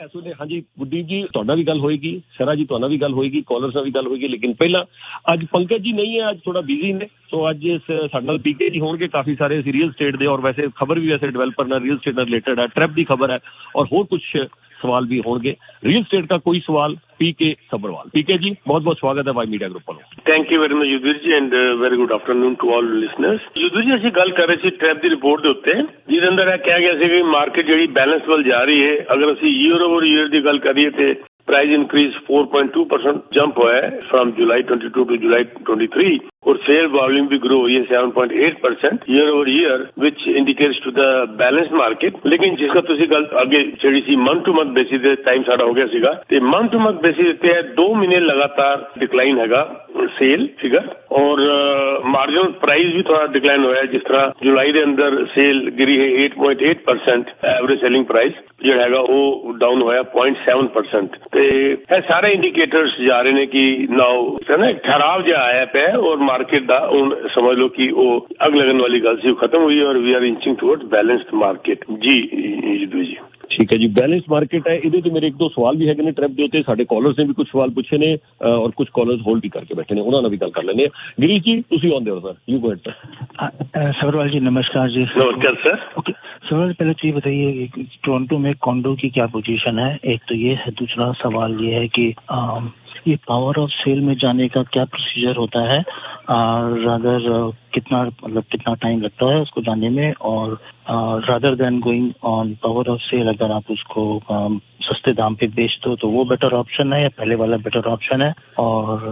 ਇਸ ਵੇਲੇ ਹਾਂਜੀ ਗੁੱਡੀ ਜੀ ਤੁਹਾਡਾ ਵੀ ਗੱਲ ਹੋਏਗੀ, ਸਰਾ ਜੀ ਤੁਹਾਡਾ ਵੀ ਗੱਲ ਹੋਏਗੀ, ਕਾਲਰਸ ਨਾਲ ਵੀ ਗੱਲ ਹੋਏਗੀ, ਲੇਕਿਨ ਪਹਿਲਾਂ ਅੱਜ ਪੰਕਜ ਜੀ ਨਹੀਂ ਹੈ, ਅੱਜ ਥੋੜਾ ਬਿਜ਼ੀ ਨੇ, ਸੋ ਅੱਜ ਸਾਡੇ ਨਾਲ ਪੀਕੇ ਜੀ ਹੋਣਗੇ। ਕਾਫੀ ਸਾਰੇ ਰੀਅਲ ਸਟੇਟ ਦੇ ਔਰ ਵੈਸੇ ਖਬਰ ਵੀ ਵੈਸੇ डेवलपर ਨਾਲ ਰੀਅल स्टेट ਨਾਲ रिलेटेड है, ट्रैप की खबर है और और कुछ सवाल भी होंगे। रियल स्टेट का कोई सवाल पीके सब्रवाल। पीके जी बहुत बहुत स्वागत है वाई मीडिया ग्रुप वालों। Thank you very much Yudhvir ji and very good afternoon to all listeners. Yudhvir ji ਅਸੀਂ ਗੱਲ ਕਰ ਰਹੇ ਸੀ ट्रैप ਦੀ ਰਿਪੋਰਟ ਦੇ ਉੱਤੇ, ਜਿਹਦੇ ਅੰਦਰ ਇਹ ਕਿਹਾ ਗਿਆ ਸੀ ਕਿ ਮਾਰਕੀਟ ਜਿਹੜੀ ਬੈਲੈਂਸ ਵੱਲ ਜਾ ਰਹੀ ਹੈ। ਅਗਰ ਅਸੀਂ ਈਅਰ ਓਵਰ ਈਅਰ ਦੀ ਗੱਲ ਕਰੀਏ ਤੇ प्राइस इंक्रीज 4.2% जंप हुआ है फ्रॉम जुलाई 22 टू जुलाई 23 और सेल वॉल्यूम भी ग्रो हुई है 7.8% year over year which indicates to the balance market. लेकिन जिसका तुसी गल आगे ਜਿਹੜੀ ਸੀ मंथ टू मंथ बेसिस ਤੇ ਟਾਈਮ ਸਾਡਾ ਹੋ ਗਿਆ ਸੀਗਾ ਤੇ मंथ टू मंथ बेसिस ਤੇ 2 ਮਹੀਨੇ ਲਗਾਤਾਰ ਡਿਕਲਾइन ਹੈਗਾ सेल फिगर और मार्जिनल प्राइस भी थोड़ा डिक्लाइन हुआ है। जिस तरह जुलाई के अंदर सेल गिरी है 8.8%, एवरेज सेलिंग प्राइस जो हैगा वो डाउन होया 0.7%। ਤੇ ਇਹ ਸਾਰੇ ਇੰਡੀਕੇਟਰਸ ਜਾ ਰਹੇ ਨੇ ਕਿ ਨਾਓ ਨਾ ਠਹਿਰਾਵ ਜਿਹਾ ਆਇਆ ਪਿਆ और मार्केट ਦਾ ਹੁਣ समझ लो कि ਉਹ ਅੱਗ लगन वाली गल ਸੀ खत्म हुई और we are inching towards balanced market. जी जी ठीक है जी, बैलेंस मार्केट है। ਇਹਦੇ ਤੇ ਮੇਰੇ ਇੱਕ ਦੋ ਸਵਾਲ ਵੀ ਹੈਗੇ ਨੇ ਟ੍ਰੈਪ ਦੇ ਉੱਤੇ। ਸਾਡੇ ਕਾਲਰਸ ਨੇ ਵੀ ਕੁਝ ਸਵਾਲ ਪੁੱਛੇ ਨੇ ਔਰ ਕੁਝ ਕਾਲਰਸ ਹੋਲਡ ਵੀ ਕਰਕੇ बैठे ਨੇ, ਉਹਨਾਂ ਨਾਲ ਵੀ ਗੱਲ ਕਰ ਲੈਂਦੇ ਆ। गिरीश जी ਤੁਸੀਂ ਆਉਂਦੇ ਹੋ sir, you go ahead. Sabharwal ji नमस्कार जी। नमस्कार सर। ओके सब्रवाल, पहले तो ये बताइए टोरंटो में कॉन्डो की क्या पोजीशन है, एक तो ये है। दूसरा सवाल ये है कि ये पावर ऑफ सेल में जाने का क्या प्रोसीजर होता है, रादर कितना टाइम लगता है उसको जाने में, और rather than going on power of sale अगर आप उसको सस्ते दाम पे बेच दो तो वो बेटर ऑप्शन है या पहले वाला बेटर ऑप्शन है, और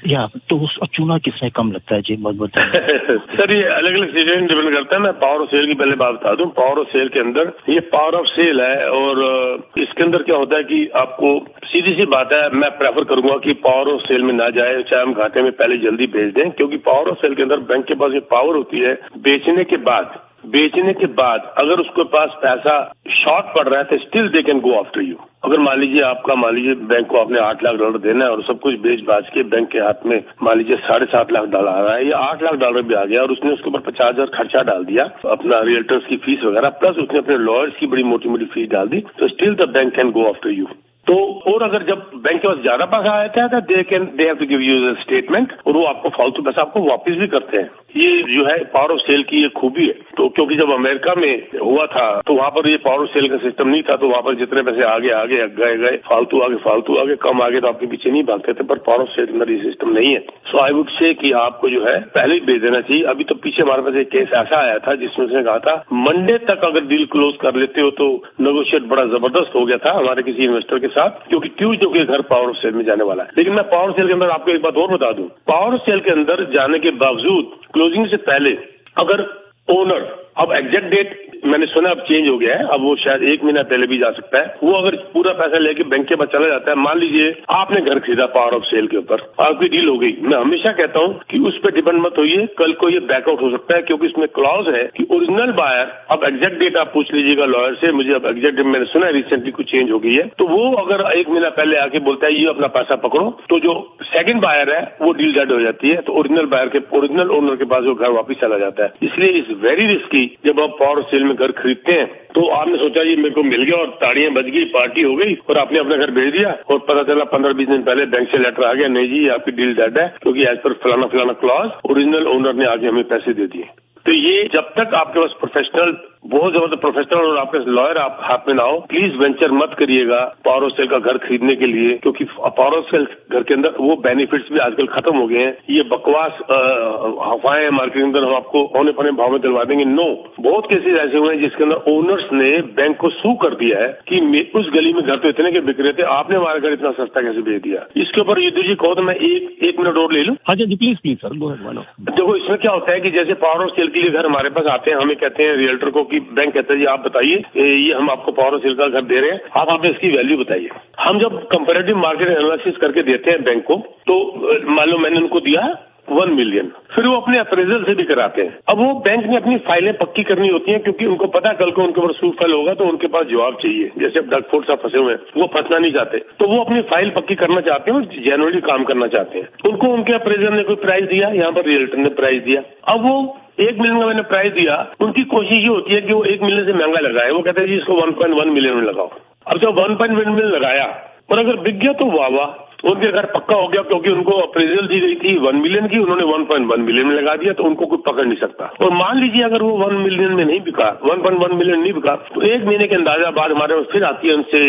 या तो उस चूना किसमें कम लगता है जी? बहुत बहुत सर ये अलग अलग सिचुएशन डिपेंड करता है। मैं पावर ऑफ सेल की पहले बात बता दूं। पावर ऑफ सेल के अंदर ये पावर ऑफ सेल है और इसके अंदर क्या होता है कि आपको सीधी सी बात है, मैं प्रेफर करूंगा कि पावर ऑफ सेल में ना जाए, चाहे हम घाटे में पहले जल्दी बेच दें, क्योंकि पावर ऑफ सेल के अंदर बैंक के पास ये पावर होती है बेचने के बाद अगर उसके पास पैसा शॉर्ट पड़ रहा है तो still they can go after you. अगर मान लीजिए बैंक को आपने $8 लाख देना है और सब कुछ बेच बाज के बैंक के हाथ में मान लीजिए $7.5 लाख आ रहा है या $8 लाख भी आ गया और उसने उसके ऊपर 50,000 खर्चा डाल दिया, अपना रियल्टर्स की फीस वगैरह, प्लस उसने अपने लॉयर्स की बड़ी मोटी फीस डाल दी, तो still the bank can go after you. तो और अगर जब बैंक के पास ज्यादा पैसा आया था they have to give you statement और वो आपको फालतू पैसा आपको वापस भी करते हैं। ये जो है पावर ऑफ सेल की ये खूबी है। तो क्योंकि जब अमेरिका में हुआ था तो वहां पर ये पावर ऑफ सेल का सिस्टम नहीं था, तो वहां पर जितने पैसे आगे गए फालतू आगे कम आगे तो आपके पीछे नहीं भागते थे, पर पावर ऑफ सेल के अंदर ये सिस्टम नहीं है। सो आई वुड से कि आपको जो है पहले ही भेज देना चाहिए। अभी तो पीछे हमारे पास एक केस ऐसा आया था जिसमें उसने कहा था मंडे तक अगर डील क्लोज कर लेते हो तो नेगोशिएट बड़ा जबरदस्त हो गया था हमारे किसी इन्वेस्टर के साथ, क्योंकि ट्यूसडे के घर पावर ऑफ सेल में जाने वाला है। लेकिन मैं पावर ऑफ सेल के अंदर आपको एक बात और बता दूं, पावर ऑफ सेल के अंदर जाने के बावजूद क्लोजिंग से पहले अगर ओनर, अब एग्जैक्ट डेट मैंने सुना अब चेंज हो गया है, अब वो शायद 1 महीना पहले भी जा सकता है, वो अगर पूरा पैसा लेके बैंक के पास चला जाता है, मान लीजिए आपने घर खरीदा पावर ऑफ सेल के ऊपर, आपकी डील हो गई, मैं हमेशा कहता हूं कि उस पर डिपेंड मत होइए, कल को ये बैकआउट हो सकता है, क्योंकि इसमें क्लॉज है कि ओरिजिनल बायर, अब एग्जैक्ट डेट आप पूछ लीजिएगा लॉयर से, मुझे अब एग्जैक्ट डेट मैंने सुना है रिसेंटली कुछ चेंज हो गई है, तो वो अगर 1 महीना पहले आके बोलता है ये अपना पैसा पकड़ो, तो जो सेकंड बायर है वो डील डेड हो जाती है, तो ओरिजिनल ओनर के पास वो घर वापिस चला जाता है। इसलिए इज वेरी रिस्की जब आप पावर ऑफ सेल में घर खरीदते हैं तो आपने सोचा ये मेरे को मिल गया और ताड़ियां बज गई, पार्टी हो गई और आपने अपना घर भेज दिया और पता चला 15-20 दिन पहले बैंक से लेटर आ गया, नहीं जी आपकी डील डेड है क्योंकि एज पर फलाना क्लॉज ओरिजिनल ओनर ने आगे हमें पैसे दे दिए। तो ये जब तक आपके पास प्रोफेशनल, बहुत जबरदस्त प्रोफेशनल और आपके लॉयर आप हाथ में ना हो, प्लीज वेंचर मत करिएगा पावर ऑफ सेल का घर खरीदने के लिए, क्योंकि पावर ऑफ सेल घर के अंदर वो बेनिफिट्स भी आजकल खत्म हो गए हैं। ये बकवास अफवाहें मार्केट के अंदर हम आपको औने पौने भाव में दिलवा देंगे, नो। बहुत केसेस ऐसे हुए हैं जिसके अंदर ओनर्स ने बैंक को सू कर दिया है कि उस गली में घर तो इतने के बिक रहे थे, आपने हमारा घर इतना सस्ता कैसे बेच दिया। इसके ऊपर युद्धू जी कहो तो मैं एक मिनट और ले लूं। हाँ जी प्लीज सर गो अहेड। देखो इसमें क्या होता है कि जैसे पावर ऑफ सेल के लिए घर हमारे पास आते हैं, हमें कहते हैं रियल्टर को कि बैंक कहता है जी आप बताइए ये हम आपको पावर ऑफ सेल का घर दे रहे हैं, आप हमें इसकी वैल्यू बताइए। हम जब कंपैरेटिव मार्केट एनालिसिस करके देते हैं बैंक को, तो मान लो मैंने उनको दिया 1 मिलियन, फिर वो अपने अप्रेजल से भी कराते हैं। अब वो बैंक ने अपनी फाइलें पक्की करनी होती हैं, क्योंकि उनको पता है कल को उनके ऊपर सूट फाइल होगा तो उनके पास जवाब चाहिए। जैसे अब डगफोर्ड साहब फंसे हुए हैं, वो फंसना नहीं चाहते, तो वो अपनी फाइल पक्की करना चाहते हैं और जेन्युइनली काम करना चाहते हैं। उनको उनके अप्रेजल ने कोई प्राइस दिया, यहाँ पर रियल्टर ने प्राइस दिया, अब वो 1 मिलियन का मैंने प्राइस दिया, उनकी कोशिश ये होती है कि वो 1 मिलियन से महंगा लगाए। वो कहते हैं जी इसको 1.1 मिलियन में लगाओ। अब जब 1.1 मिलियन लगाया और अगर बिक गया तो वाह वाह, उनके घर पक्का हो गया, क्योंकि उनको अप्रेजल दी गई थी 1 मिलियन की, उन्होंने 1.1 मिलियन में लगा दिया, तो उनको कोई पकड़ नहीं सकता। और मान लीजिए अगर वो 1 मिलियन में नहीं बिका, 1.1 मिलियन नहीं बिका, तो 1 महीने के अंदाजा बाद हमारे पास फिर आती है, उनसे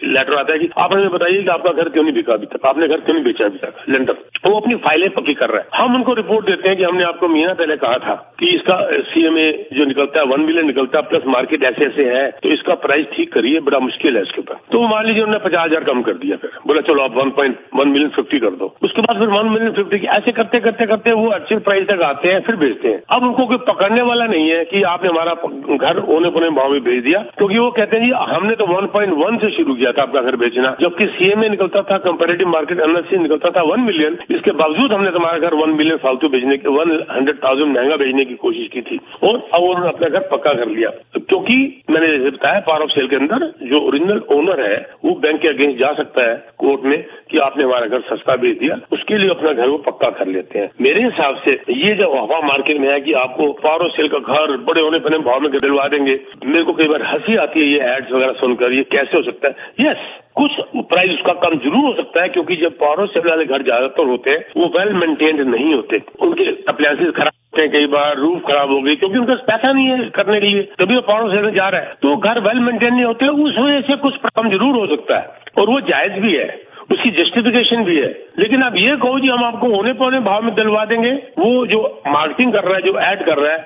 लेटर आता है कि आप हमें बताइए कि आपका घर क्यों नहीं बिका अभी तक, आपने घर क्यों नहीं बेचा अभी तक, लेंडर। वो अपनी फाइलें पक्की कर रहा है। हम उनको रिपोर्ट देते हैं कि हमने आपको महीना पहले कहा था कि इसका CMA जो निकलता है 1 मिलियन निकलता है, प्लस मार्केट ऐसे ऐसे है, तो इसका प्राइस ठीक करिए, बड़ा मुश्किल है इसके ऊपर। तो मान लीजिए उन्होंने 50,000 कम कर दिया, फिर बोला चलो आप 1.1 मिलियन 50 कर दो। उसके बाद फिर 1 मिलियन 50 ऐसे करते करते करते वो अच्छे प्राइस तक आते हैं, फिर बेचते हैं। अब उनको कोई पकड़ने वाला नहीं है कि आपने हमारा घर ओने पौने भाव में बेच दिया, क्योंकि वो कहते हैं जी हमने तो 1.1 से शुरू किया था आपका घर बेचना, जबकि CMA निकलता था, कंपैरेटिव मार्केट एनालिसिस निकलता था 1 मिलियन, इसके बावजूद हमने तुम्हारा घर 1 मिलियन फालतू बेचने की, 100,000 महंगा बेचने की कोशिश की थी, और अब उन्होंने अपना घर पक्का कर लिया। क्योंकि मैंने जैसे बताया पावर ऑफ सेल के अंदर जो ओरिजिनल ओनर है वो बैंक के अगेंस्ट जा सकता है कोर्ट में कि आपने हमारा घर सस्ता बेच दिया, उसके लिए अपना घर वो पक्का कर लेते हैं। मेरे हिसाब से ये जो हवा मार्केट में है कि आपको पावर ऑफ सेल का घर बड़े होने पने भाव में दिलवा देंगे, मेरे को कई बार हंसी आती है ये एड्स वगैरह सुनकर, ये कैसे हो सकता है। यस, कुछ प्राइस उसका कम जरूर हो सकता है, क्योंकि जब पावर ऑफ सेल वाले घर ज्यादातर होते हैं वो वेल मेंटेन्ड नहीं होते, उनके अप्लायंसेस खराब होते हैं, कई बार रूफ खराब हो गई, क्योंकि उनका पैसा नहीं है करने के लिए, तभी वो पावर ऑफ सेल में जा रहा है, तो घर वेल मेंटेन नहीं होते, उस वजह से कुछ कम जरूर हो सकता है, और वो जायज भी है, उसकी जस्टिफिकेशन भी है। लेकिन आप ये कहो जी हम आपको होने पौने भाव में दिलवा देंगे, वो जो मार्केटिंग कर रहा है, जो ऐड कर रहा है,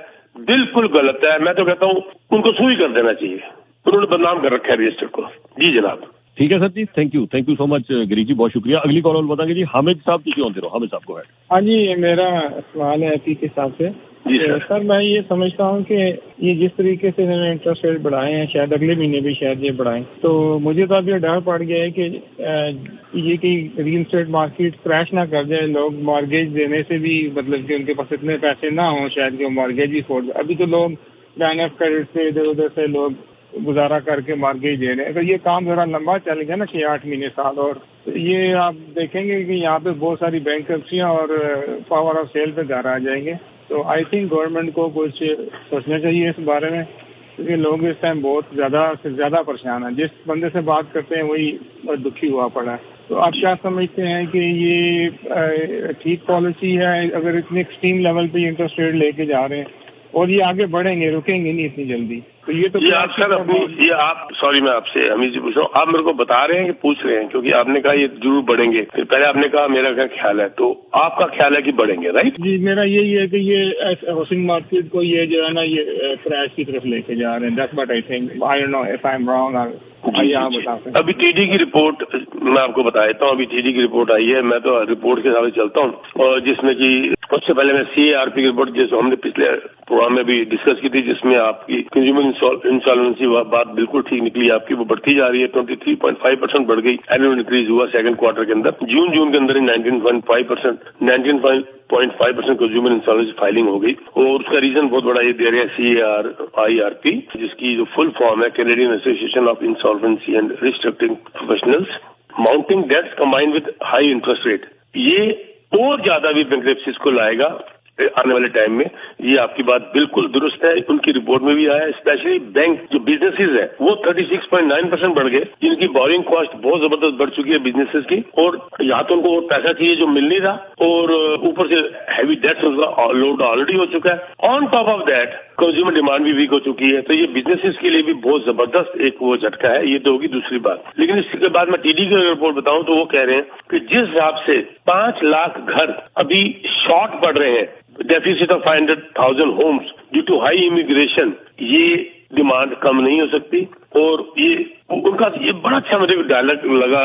बिल्कुल गलत है। मैं तो कहता हूँ उनको सुई कर देना चाहिए, उन्होंने बदनाम कर रखा है रजिस्टर को। जी जनाब। ठीक है सर जी, thank you so much Girish ji, बहुत शुक्रिया। अगली कॉल बताएंगे जी, हामिद साहब किसी और दे, हामिद साहब को है। हाँ जी, मेरा सवाल है FI के हिसाब से। जी सर, मैं ये समझता हूँ कि ये जिस तरीके से इन्होंने इंटरेस्ट रेट बढ़ाए हैं, शायद अगले महीने भी शायद ये बढ़ाएं, तो मुझे तो अब ये डर पड़ गया है कि ये कि रियल एस्टेट मार्केट क्रैश ना कर जाए, लोग मॉर्गेज देने से भी मतलब कि उनके पास इतने पैसे ना हों शायद कि वो मॉर्गेज ही फोड़। अभी तो लोग लाइन ऑफ क्रेडिट से इधर उधर से लोग गुजारा करके मॉर्गेज दे रहे हैं, तो ये काम जरा लंबा चल गया ना 6-8 महीने साल, और ये आप देखेंगे कि यहाँ पे बहुत सारी बैंक्रप्सियां और पावर ऑफ सेल पे घर आ जाएंगे। तो आई थिंक गवर्नमेंट को कुछ सोचना चाहिए इस बारे में, क्योंकि लोग इस टाइम बहुत ज्यादा से ज्यादा परेशान हैं। जिस बंदे से बात करते हैं वही दुखी हुआ पड़ा है। तो आप क्या समझते हैं कि ये ठीक पॉलिसी है अगर इतने एक्सट्रीम लेवल पे इंटरेस्ट रेट लेके जा रहे हैं, और ये आगे बढ़ेंगे, रुकेंगे नहीं इतनी जल्दी? तो ये तो आप सर अपनी ये आप सॉरी मैं आपसे हमीद जी पूछ रहा हूँ, आप मेरे को बता रहे हैं कि पूछ रहे हैं, क्योंकि आपने कहा ये जरूर बढ़ेंगे, फिर पहले आपने कहा मेरा क्या ख्याल है, तो आपका ख्याल है कि बढ़ेंगे, राइट? जी, मेरा यही है कि ये हाउसिंग मार्केट को ये जो है ना ये क्रैश की तरफ लेके जा रहे हैं। That's what I think. I don't know if I am wrong. अभी TD की रिपोर्ट मैं आपको बता देता हूँ। अभी TD की रिपोर्ट आई है, मैं तो रिपोर्ट के हिसाब से चलता हूँ, और जिसमें कि उससे पहले मैं CARP की रिपोर्ट जिसको हमने पिछले प्रोग्राम में भी डिस्कस की थी, जिसमें आपकी कंज्यूमर इंसॉल्वेंसी बात बिल्कुल ठीक निकली आपकी, वो बढ़ती जा रही है, 23.5% बढ़ गई, एनुअल इंक्रीज हुआ सेकंड क्वार्टर के अंदर। जून के अंदर ही 19.5% कंज्यूमर इंसॉल्वेंसी फाइलिंग हो गई, और उसका रीजन बहुत बड़ा ये दे रहे हैं CARP, जिसकी जो फुल फॉर्म है Canadian association of insolvency and restructuring professionals, mounting debts combined with high interest rate, ये और ज्यादा भी बैंक्रप्सीज को लाएगा आने वाले टाइम में। ये आपकी बात बिल्कुल दुरुस्त है, उनकी रिपोर्ट में भी आया। स्पेशली बैंक जो बिजनेसेस है वो 36.9% बढ़ गए, जिनकी बोरिंग कॉस्ट बहुत जबरदस्त बढ़ चुकी है बिजनेसेस की, और यहाँ तो उनको पैसा चाहिए जो मिल नहीं रहा, और ऊपर से हैवी डेट्स उनका लोड ऑलरेडी हो चुका है। On top of that consumer demand भी वीक हो चुकी है, तो ये बिजनेसेस के लिए भी बहुत जबरदस्त एक वो झटका है। ये तो होगी दूसरी बात। लेकिन इसके बाद मैं TD की रिपोर्ट बताऊं तो वो कह रहे हैं कि जिस हिसाब से 5 लाख घर अभी शॉर्ट पड़ रहे हैं, deficit of 500,000 homes due to high immigration, ये डिमांड कम नहीं हो सकती। और ये उनका ये बड़ा अच्छा मुझे डायलॉग लगा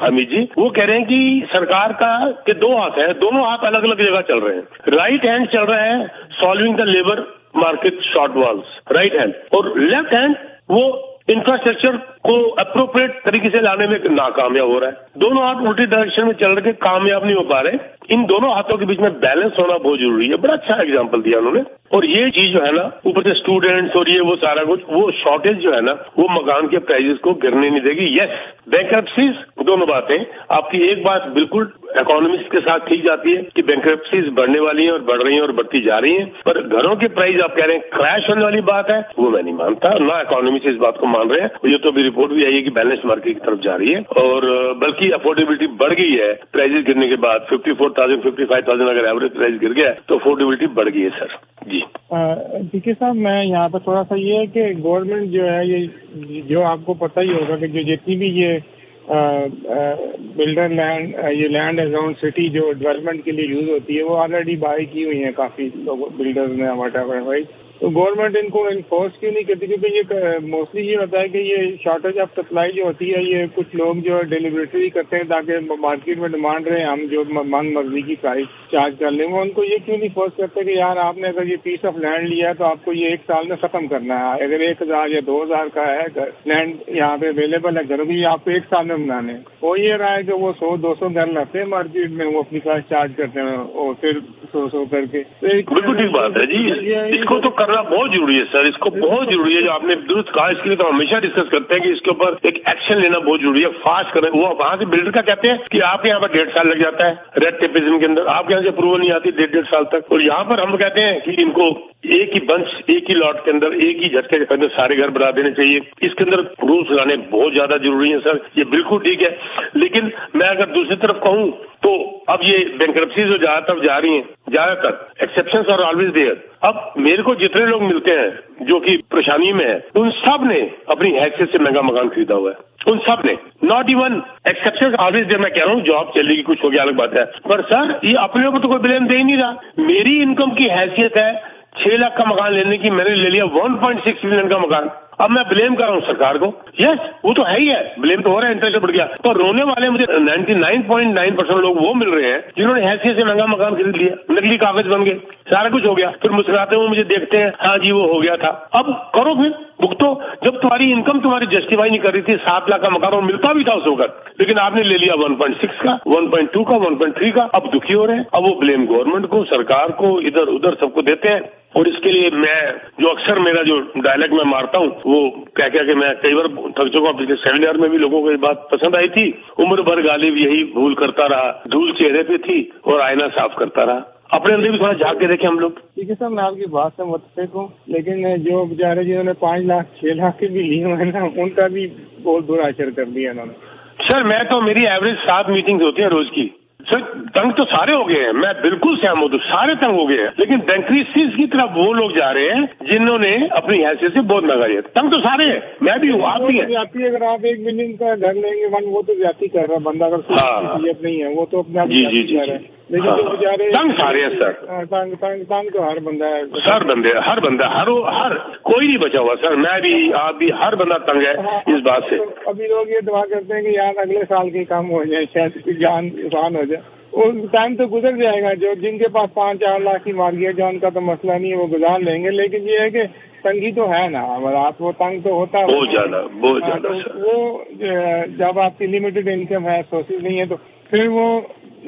हमीद जी, वो कह रहे हैं कि सरकार का के 2 हाथ है, दोनों हाथ अलग अलग जगह चल रहे हैं। राइट हैंड चल रहा है solving the labour market shortfalls, right hand, और लेफ्ट हैंड वो इंफ्रास्ट्रक्चर को अप्रोप्रिएट तरीके से लाने में नाकामयाब हो रहा है। दोनों हाथ उल्टी डायरेक्शन में चल रहे, कामयाब नहीं हो पा रहे। इन दोनों हाथों के बीच में बैलेंस होना बहुत जरूरी है। बड़ा अच्छा एग्जांपल दिया उन्होंने। और ये चीज जो है ना, ऊपर से स्टूडेंट्स और ये वो सारा कुछ, वो शॉर्टेज जो है ना, वो मकान के प्राइसेस को गिरने नहीं देगी। यस, बैंक्रप्सीज दोनों बातें। आपकी एक बात बिल्कुल इकोनॉमिक्स के साथ ठीक जाती है कि बैंकरप्सीज बढ़ने वाली हैं और बढ़ रही हैं और बढ़ती जा रही हैं, पर घरों के प्राइस आप कह रहे हैं क्रैश होने वाली बात है, वो मैं नहीं मानता, ना इकोनॉमिक्स इस बात को मान रहे हैं। ये तो अभी रिपोर्ट भी आई है कि बैलेंस मार्केट की तरफ जा रही है और बल्कि अफोर्डेबिलिटी बढ़ गई है प्राइजेस गिरने के बाद। 54,000 55,000 अगर एवरेज प्राइस गिर गया तो अफोर्डेबिलिटी बढ़ गई है सर जी। ठीक साहब, मैं यहाँ पर थोड़ा सा ये है कि गवर्नमेंट जो है ये जो आपको पता ही होगा कि जो जितनी भी ये बिल्डर लैंड ये लैंड अराउंड सिटी जो डेवलपमेंट के लिए यूज होती है वो ऑलरेडी बाय की हुई है काफी लोग बिल्डर्स ने व्हाटएवर, राइट। तो गवर्नमेंट इनको इन्फोर्स क्यों नहीं करती? क्योंकि ये मोस्टली ये होता है कि ये शॉर्टेज ऑफ सप्लाई जो होती है ये कुछ लोग जो डिलीवरेटरी करते हैं ताकि मार्केट में डिमांड रहे, हम जो मन मर्जी की प्राइस चार्ज कर लें। वो उनको ये क्यों नहीं फोर्स करते कि यार आपने अगर ये पीस ऑफ लैंड लिया है तो आपको ये 1 साल में खत्म करना है। अगर 1,000 या 2,000 का है लैंड यहाँ पे अवेलेबल है, घर भी आपको 1 साल में बनाने। वो ये रहा है कि वो 100-200 घर लाते हैं मार्केट में, वो अपनी प्राइस चार्ज करते हैं और फिर 100 करके। बिल्कुल ठीक बात है जी, इसको तो करना बहुत जरूरी है सर, इसको बहुत जरूरी है। जो आपने दुरुस्त कहा, इसके लिए तो हमेशा डिस्कस करते हैं कि इसके ऊपर एक एक्शन लेना बहुत जरूरी है, फास्ट करें। वो वहां से बिल्डर का कहते हैं कि आपके यहाँ पर 1.5 साल लग जाता है रेड टेपिज्म के अंदर, आपके यहाँ से अप्रूवल नहीं आती 1.5 साल तक। और यहाँ पर हम कहते हैं कि इनको एक ही बंच, एक ही लॉट के अंदर, एक ही झटके के अंदर सारे घर बना देने चाहिए। इसके अंदर रूल्स लाने बहुत ज्यादा जरूरी है सर, ये बिल्कुल ठीक है। लेकिन मैं अगर दूसरी तरफ कहूँ तो अब ये बैंकरप्सी जो ज्यादातर जा रही हैं, ज्यादातर एक्सेप्शंस आर ऑलवेज देयर। अब मेरे को जितने लोग मिलते हैं जो कि परेशानी में है, उन सब ने अपनी हैसियत से महंगा मकान खरीदा हुआ है, उन सब ने। Not even exceptions always there. मैं कह रहा हूँ जॉब चलेगी, कुछ हो गया अलग बात है, पर सर ये अपने ऊपर तो कोई ब्लेम दे ही नहीं रहा। मेरी इनकम की हैसियत है 6 लाख का मकान लेने की, मैंने ले लिया 1.6 मिलियन का मकान। अब मैं ब्लेम कर रहा हूँ सरकार को? यस, वो तो है ही है, ब्लेम तो हो रहा है, इंटरेस्ट बढ़ गया। तो रोने वाले मुझे 99.9% लोग वो मिल रहे हैं जिन्होंने हैसियत से महंगा मकान खरीद लिया, नकली कागज बन गए, सारा कुछ हो गया, फिर मुस्कुराते हुए मुझे देखते हैं, हाँ जी वो हो गया था। अब करो फिर भुगतो। जब तुम्हारी इनकम तुम्हारी जस्टिफाई नहीं कर रही थी, 7 लाख का मकान और मिलता भी था उस वक्त, लेकिन आपने ले लिया 1.6 का, 1.2 का, 1.3 का, अब दुखी हो रहे हैं। अब वो ब्लेम गवर्नमेंट को, सरकार को, इधर उधर सबको देते हैं। और इसके लिए मैं जो अक्सर मेरा जो डायलॉग मैं मारता हूँ वो क्या क्या कि मैं कई बार थक चुका हूँ। पिछले सेमिनार में भी लोगों को ये बात पसंद आई थी, उम्र भर गालिब यही भूल करता रहा, धूल चेहरे पे थी और आईना साफ करता रहा। अपने अंदर भी थोड़ा झांक के देखें हम लोग। ठीक है सर, मैं आपकी बात से मुत्तफिक हूँ, लेकिन जो बेचारे जिन्होंने 5 लाख 6 लाख के भी लिए हुए ना, उनका भी बहुत बुरा असर कर दिया इन्होंने। सर मैं तो, मेरी एवरेज 7 मीटिंग्स होती है रोज की। सर तंग तो सारे हो गए हैं, मैं बिल्कुल सहमत हूँ, सारे तंग हो गए हैं, लेकिन बैंकरप्सीज की तरफ वो लोग जा रहे हैं जिन्होंने अपनी हैसियत से बहुत महंगा लिया। तंग तो सारे हैं, मैं भी हूँ, आप भी हैं। अगर आप 1 मिलियन का घर लेंगे वो तो ज्यादा कर रहा है बंदा, अगर सहूलियत नहीं है वो तो अपने आप ही कर रहा है। लेकिन जो बेचारे तंग सारे हैं सर, तंग तो हर बंदा है सर, हर बंदा, हर कोई नहीं बचा हुआ सर, मैं भी, आप भी, हर बंदा तंग है इस बात से। अभी लोग ये दुआ करते हैं कि यार अगले साल के काम हो जाए, शायद जान आसान हो जाए। उस टाइम तो गुजर जाएगा, जो जिनके पास 5-4 लाख की मार्केट है उनका तो मसला नहीं है, वो गुजार लेंगे। लेकिन ये है कि तंगी तो है ना, अगर आप वो तंग तो होता है बहुत ज्यादा। तो वो जब आपकी लिमिटेड इनकम है, सोर्सेज नहीं है, तो फिर वो।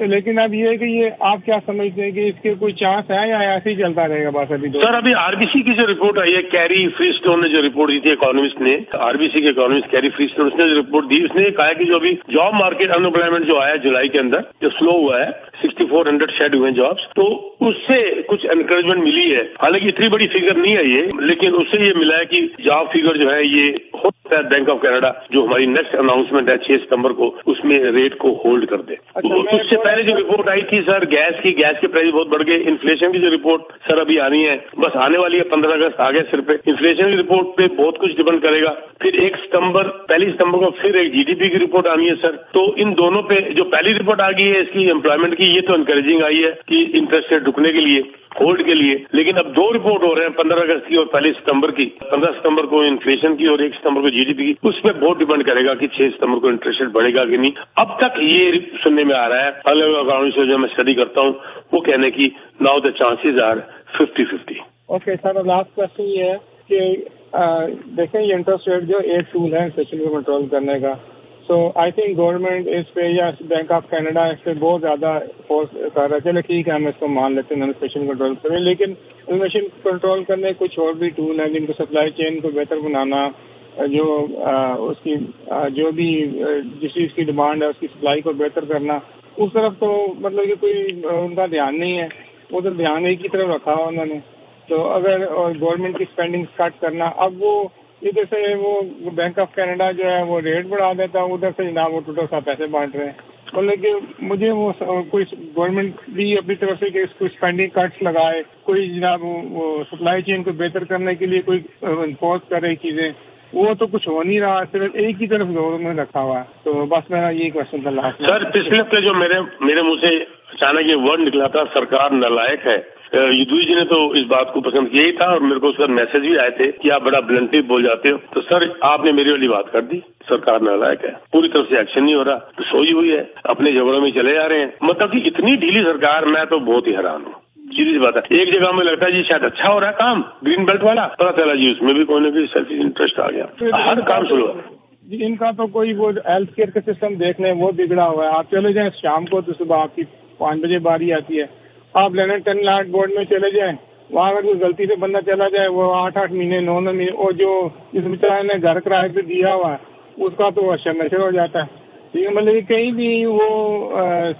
लेकिन अब ये है कि ये आप क्या समझते हैं कि इसके कोई चांस है या ऐसे ही चलता रहेगा बस? अभी तो सर अभी आरबीसी की जो रिपोर्ट आई है, कैरी फ्रीस्टोन ने जो रिपोर्ट दी थी, इकोनॉमिस्ट ने, आरबीसी के इकोनॉमिस्ट कैरी फ्रीस्टोन, उसने जो रिपोर्ट दी, उसने कहा है कि जो अभी जॉब मार्केट अनएम्प्लॉयमेंट जो आया जुलाई के अंदर, जो स्लो हुआ है, 6400 शेड हुए जॉब्स, तो उससे कुछ एनकरेजमेंट मिली है। हालांकि इतनी बड़ी फिगर नहीं है ये, लेकिन उससे ये मिला है कि जॉब फिगर जो है ये हो सकता है बैंक ऑफ कनाडा जो हमारी नेक्स्ट अनाउंसमेंट है 6 सितंबर को, उसमें रेट को होल्ड कर दे। उससे पहले जो रिपोर्ट आई थी सर गैस के प्राइस बहुत बढ़ गए। इन्फ्लेशन की जो रिपोर्ट सर अभी आ रही है, बस आने वाली है, 15 अगस्त आ गया सिर पे। इन्फ्लेशन की रिपोर्ट पे बहुत कुछ डिपेंड करेगा। फिर 1 सितंबर, 1 सितंबर को फिर एक जीडीपी की रिपोर्ट आनी है सर। तो इन दोनों पे जो पहली रिपोर्ट आ गई है इसकी एम्प्लॉयमेंट की, ये तो एनकरेजिंग आई है कि इंटरेस्ट रेट रुकने के लिए, होल्ड के लिए। लेकिन अब 2 रिपोर्ट हो रहे हैं, 15 अगस्त की और 1 सितंबर की। 15 सितंबर को इन्फ्लेशन की और 1 सितंबर को जीडीपी की। उसमें बहुत डिपेंड करेगा कि 6 सितंबर को इंटरेस्ट रेट बढ़ेगा कि नहीं। अब तक ये सुनने में आ रहा है, अलग अकाउंट से जो मैं स्टडी करता हूँ, वो कहने की now the chances are 50-50। Okay sir, last question ये है कि देखें ये इंटरेस्ट रेट जो एक टूल है इन्फ्लेशन को कंट्रोल करने का। सो आई थिंक गवर्नमेंट इस पे या बैंक ऑफ कनाडा इस पे बहुत ज्यादा फोर्स कर रहा है। चलो ठीक है, हम इसको मान लेते हैं इन्फ्लेशन कंट्रोल करें, लेकिन इन्फ्लेशन कंट्रोल करने कुछ और भी टूल है जिनको सप्लाई चेन को बेहतर बनाना, जो उसकी जो भी जिस चीज़ की डिमांड है उसकी सप्लाई को बेहतर करना, उस तरफ तो मतलब कि कोई उनका ध्यान नहीं है। उधर ध्यान एक ही तरफ रखा हुआ उन्होंने। तो अगर गवर्नमेंट की स्पेंडिंग कट करना, अब वो इधर से वो बैंक ऑफ कनाडा जो है वो रेट बढ़ा देता है, उधर से जनाब वो टोटल सा पैसे बांट रहे हैं। मतलब कि मुझे वो कोई गवर्नमेंट भी अपनी तरफ से कोई स्पेंडिंग कट्स लगाए, कोई जनाब वो सप्लाई चेन को बेहतर करने के लिए कोई इन्फोर्स करे चीजें, वो तो कुछ हो नहीं रहा, सिर्फ एक ही तरफ जोर में रखा हुआ है। तो बस मेरा यही क्वेश्चन था लास्ट। सर पिछले हफ्ते जो मेरे मुंह से अचानक ये वर्ड निकला था, सरकार नालायक है, युद्धवीर जी ने तो इस बात को पसंद किया ही था और मेरे को उसका मैसेज भी आए थे कि आप बड़ा ब्लंटली बोल जाते हो। तो सर आपने मेरी वाली बात कर दी, सरकार नालायक है, पूरी तरफ से एक्शन नहीं हो रहा, तो सोई हुई है, अपने झगड़ों में चले जा रहे हैं। मतलब कि इतनी ढीली सरकार, मैं तो बहुत ही हैरान हूँ। सीधी बात है, एक जगह में लगता है जी शायद अच्छा हो रहा है काम ग्रीन बेल्ट वाला, पता चला जी उसमें भी कोई ना कोई सेल्फिश इंटरेस्ट आ गया, हर काम शुरू है। इनका तो कोई वो हेल्थ केयर का सिस्टम देख लें वो बिगड़ा हुआ है। आप चले जाएं शाम को तो सुबह आपकी 5 बजे बारी आती है, आप लेने 10 लाख बोर्ड में चले जाएं, वहाँ अगर कोई गलती से बंदा चला जाए वो 8-8 महीने 9-9 महीने, और जो इस बेचारे ने घर किराए पे दिया हुआ है उसका तो अशर नशर हो जाता है। ठीक है, मतलब कहीं भी वो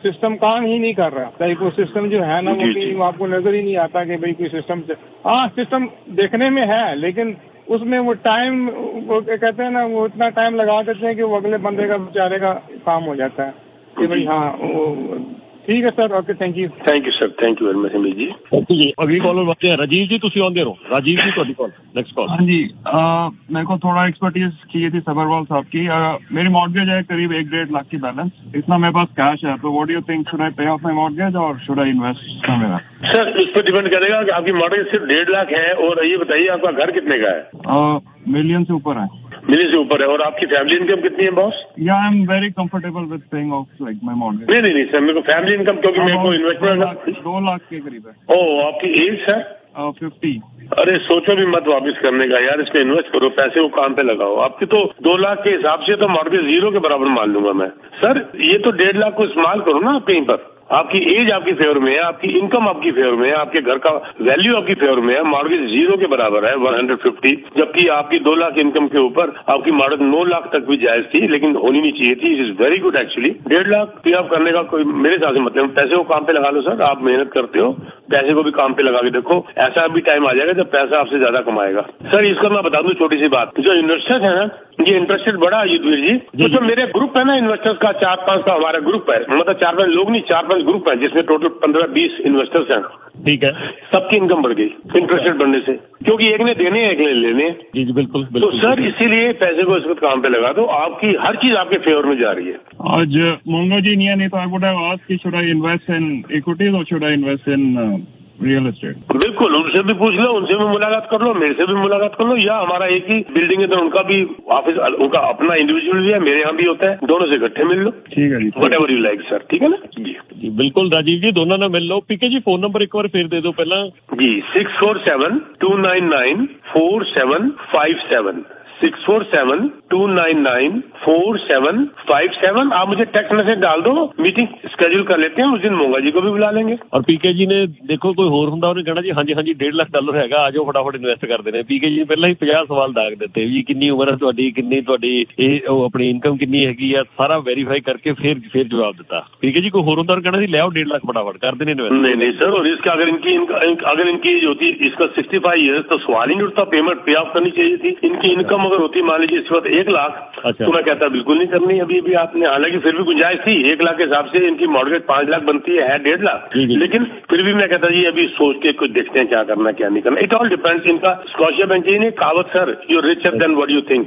सिस्टम काम ही नहीं कर रहा। लाइक वो सिस्टम जो है ना वो कहीं आपको नजर ही नहीं आता कि भाई कोई सिस्टम से, हाँ सिस्टम देखने में है लेकिन उसमें वो टाइम, वो कहते हैं ना, वो इतना टाइम लगा देते हैं कि वो अगले बंदे का बेचारे का काम हो जाता है कि भाई हाँ वो ठीक है sir, okay thank you sir, thank you very much Amit ji. जी अगली कॉलर बातें हैं राजीव जी, तुम आंदे रहो। राजीव जी ਤੁਹਾਡੀ कॉल, नेक्स्ट कॉल। हाँ जी, मेरे को थोड़ा एक्सपर्टीज चाहिए थी सबरवाल साहब की। मेरी मॉर्गेज है करीब 1-1.5 लाख की बैलेंस, इतना मेरे पास कैश है, तो what do you think, should I पे ऑफ माय मॉर्गेज और should I invest somewhere? Sir इस पर डिपेंड करेगा कि आपकी मॉर्गेज सिर्फ 1.5 लाख है, और ये बताइए आपका घर कितने का है? मिलियन से ऊपर है। मिलियन से ऊपर है, और आपकी फैमिली इनकम कितनी है बॉस? या I am very comfortable with paying off like my mortgage. नहीं सर, मेरे को फैमिली इनकम, क्योंकि मेरे को इन्वेस्टमेंट 2 लाख के करीब है। ओह, आपकी एज सर? 50। अरे सोचो भी मत वापस करने का यार, इसमें इन्वेस्ट करो, पैसे को काम पे लगाओ। आपकी तो 2 लाख के हिसाब से तो मॉर्गेज 0 के बराबर मान लूंगा मैं। सर ये तो 1.5 लाख को इस्तेमाल करो ना आप कहीं पर। आपकी एज आपकी फेवर में है, आपकी इनकम आपकी फेवर में है, आपके घर का वैल्यू आपकी फेवर में है, मॉर्गेज 0 के बराबर है 150, जबकि आपकी 2 लाख इनकम के ऊपर आपकी मॉर्गेज 9 लाख तक भी जायज थी, लेकिन होनी नहीं चाहिए थी। It is very good actually. 1.5 lakh पे आप करने का कोई मेरे हिसाब से मतलब, पैसे को काम पे लगा लो सर, आप मेहनत करते हो, पैसे को भी काम पे लगा के देखो, ऐसा भी टाइम आ जाएगा जब पैसा आपसे ज्यादा कमाएगा। सर इसका मैं बता दूं छोटी सी बात, जो इन्वेस्टर्स है ना ये इंटरेस्टेड बड़ा है युद्धवीर जी, तो जो मेरे ग्रुप है ना इन्वेस्टर्स का 4-5 का हमारा ग्रुप है, मतलब 4-5 लोग नहीं 4-5 ग्रुप है, जिसमें टोटल 15-20 इन्वेस्टर्स हैं। ठीक है, सबकी इनकम बढ़ गई इंटरेस्टेड बढ़ने से, क्योंकि एक ने देने एक ने लेने। जी बिल्कुल। तो सर इसीलिए पैसे को इस वक्त काम पे लगा दो, आपकी हर चीज आपके फेवर में जा रही है। आज मोंगा जी नहीं तो I would have asked should I invest in equities और should I invest in real estate? बिल्कुल, उनसे भी पूछ लो, उनसे भी मुलाकात कर लो, मेरे से भी मुलाकात कर लो, या हमारा एक ही बिल्डिंग है तो उनका भी ऑफिस, उनका अपना इंडिविजुअल भी है, मेरे यहाँ भी होता है, दोनों से इकट्ठे मिल लो। ठीक है जी, whatever you like sir, ठीक है ना जी बिल्कुल राजीव जी, दोनों ना मिल लो। पीके जी फोन नंबर एक बार फिर दे दो पहला जी। 647-299-4757 647-299-4757। आप मुझे टेक्स्ट मैसेज डाल दो, मीटिंग स्केड्यूल कर लेते हैं, उस दिन मोंगा जी को भी बुला लेंगे। और पीके जी ने देखो कोई होर ਹੁੰਦਾ ਉਹਨੇ ਕਹਿਣਾ ਜੀ ਹਾਂਜੀ ਹਾਂਜੀ $1.5 ਲੱਖ ਹੈਗਾ, ਆ ਜਾਓ ਫਟਾਫਟ ਇਨਵੈਸਟ ਕਰਦੇ ਨੇ। ਪੀਕੇ ਜੀ ਪਹਿਲਾਂ ਹੀ 50 ਸਵਾਲ ਦਾਗ ਦਿੱਤੇ ਜੀ, ਕਿੰਨੀ ਉਮਰ ਹੈ ਤੁਹਾਡੀ, ਕਿੰਨੀ ਤੁਹਾਡੀ ਇਹ ਉਹ ਆਪਣੀ ਇਨਕਮ ਕਿੰਨੀ ਹੈਗੀ ਆ, ਸਾਰਾ ਵੈਰੀਫਾਈ ਕਰਕੇ ਫਿਰ ਜਵਾਬ ਦਿੱਤਾ। पीके जी कोई होर ਹੁੰਦਾ ਉਹਨੇ ਕਹਿਣਾ ਸੀ ਲੈ ਆਓ $1.5 ਲੱਖ फटाफट कर देने इन्वेस्ट। नहीं सर, और इसका अगर इनकी एज होती इसका 65 ईयर्स तो सवाल ही नहीं उठता, पेमेंट पे ऑफ करनी चाहिए थी। इनकी इनकम अगर होती मान लीजिए इस वक्त 1 लाख, तो मैं कहता बिल्कुल नहीं करनी अभी आपने, हालांकि फिर भी गुंजाइश थी 1 लाख के हिसाब से इनकी मॉर्गेज 5 लाख बनती है 1.5 लाख, लेकिन फिर भी मैं कहता जी अभी सोच के कुछ देखते हैं क्या करना क्या नहीं करना। It all depends. इनका स्कॉशिया बैंक की कहावत sir, you richer than what you think,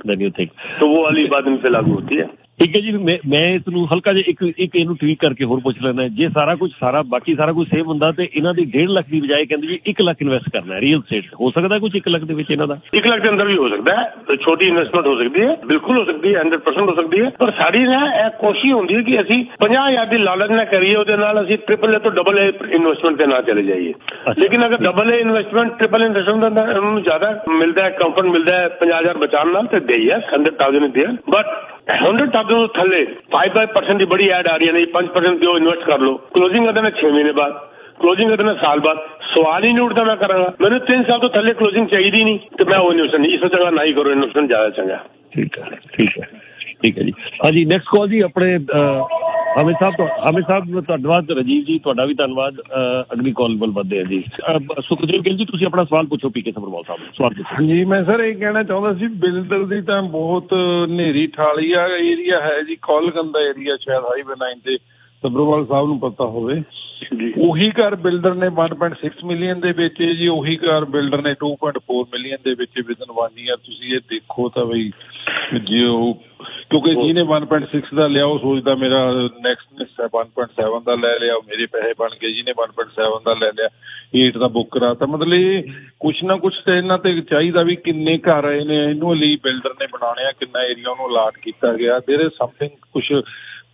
तो वो वाली बात इन पे लागू होती है। ठीक है जी, मैं इसनूं हल्का जिहा एक ਇਹਨੂੰ ट्वीट करके होर पूछ लेना, जे सारा कुछ बाकी सारा कुछ सेम ਹੁੰਦਾ ਤੇ ਇਹਨਾਂ ਦੀ 1.5 ਲੱਖ ਦੀ ਬਜਾਏ ਕਹਿੰਦੇ ਜੀ 1 ਲੱਖ ਇਨਵੈਸਟ ਕਰਨਾ ਹੈ ਰੀਅਲ ਸਟੇਟ, ਹੋ ਸਕਦਾ ਕੁਝ 1 ਲੱਖ ਦੇ ਵਿੱਚ ਇਹਨਾਂ ਦਾ? 1 लाख के अंदर भी हो सकता है, तो छोटी इन्वेस्टमेंट हो सकती है, बिल्कुल हो सकती है, 100% हो सकती है, पर साड़ी ना कोशिश होती है कि ਅਸੀਂ 50,000 ਦੀ ਲਾਲਚ ਨਾ ਕਰੀਏ, ਉਹਦੇ ਨਾਲ ਅਸੀਂ ट्रिपल ए तो डबल ए इन्वेस्टमेंट पे ना चले जाइए। लेकिन अगर double A investment triple investment उन्होंने ज्यादा मिलता है, कंफर्ट मिलता है 50,000 बचाने नाल तो दे 100,000 दे, बट 100,000 तो थले 5% की बड़ी ऐड आ रही है, नहीं 5% दो इन्वेस्ट कर लो, क्लोजिंग करते हैं 6 महीने बाद, क्लोजिंग करते हैं साल बाद, सवाल ही नहीं उठता मैं करांगा। मैंने 3 साल तो थले क्लोजिंग चाहिए ही नहीं, तो मैं वो इन्वेस्टमेंट नहीं, इससे जगह ना ही करो, इन्वेस्टमेंट ज्यादा चंगा। ठीक है जी। हाँ जी, नेक्स्ट कॉल जी अपने हामिद साहब धन्यवाद। राजीव जी ਤੁਹਾਡਾ ਵੀ ਧੰਨਵਾਦ। ਅਗਲੀ ਕਾਲ ਵੱਲ ਵਧਦੇ ਹਾਂ ਜੀ। ਸੁਖਦੇਵ ਗਿੱਲ ਜੀ ਤੁਸੀਂ ਆਪਣਾ ਸਵਾਲ ਪੁੱਛੋ ਪੀਕੇ ਸਬਰਵਾਲ ਸਾਹਿਬ ਨੂੰ। ਸਵਾਲ ਪੁੱਛੋ ਜੀ। ਮੈਂ ਸਰ ਇਹ ਕਹਿਣਾ ਚਾਹੁੰਦਾ ਸੀ ਬਿਲਡਰ ਦੀ ਤਾਂ ਬਹੁਤ ਹਨੇਰੀ ਠਾਲੀਆ ਏਰੀਆ ਹੈ ਜੀ, ਕੌਲਗੰਜ ਦਾ ਏਰੀਆ, ਸ਼ਾਇਦ ਹਾਈਵੇ 9 ਤੇ ਸਬਰਵਾਲ ਸਾਹਿਬ ਨੂੰ ਪਤਾ ਹੋਵੇ ਜੀ। ਉਹੀ ਘਰ ਬਿਲਡਰ ਨੇ 1.6 ਮਿਲੀਅਨ ਦੇ ਵੇਚੇ ਜੀ, ਉਹੀ ਘਰ ਬਿਲਡਰ ਨੇ 2.4 ਮਿਲੀਅਨ ਦੇ ਵੇਚੇ ਵਿਦਨ 1 ਈਅਰ। ਤੁਸੀਂ ਇਹ ਦੇਖੋ ਤਾਂ ਬਈ ਜੇ ਉਹ, ਕਿਉਂਕਿ ਜਿਹਨੇ 1.6 ਦਾ ਲਿਆ ਉਹ ਸੋਚਦਾ ਮੇਰਾ ਨੈਕਸਟ 1.7 ਦਾ ਲੈ ਲਿਆ, ਮੇਰੇ ਪੈਸੇ ਬਣ ਗਏ। ਜਿਹਨੇ 1.7 ਦਾ ਲੈ ਲਿਆ 8 ਦਾ ਬੁੱਕ ਕਰਾ ਤਾਂ ਮਤਲਬ ਇਹ ਕੁਛ ਨਾ ਕੁਛ ਤਾਂ ਇਹਨਾਂ ਤੇ ਚਾਹੀਦਾ ਵੀ ਕਿੰਨੇ ਘਰ ਆਏ ਨੇ, ਇਹਨੂੰ ਲਈ ਬਿਲਡਰ ਨੇ ਬਣਾਉਣੇ ਆ, ਕਿੰਨਾ ਏਰੀਆ ਉਹਨੂੰ ਅਲਾਟ ਕੀਤਾ ਗਿਆ। ਦੇਰ ਇਜ਼ ਸਮਥਿੰਗ ਕੁਛ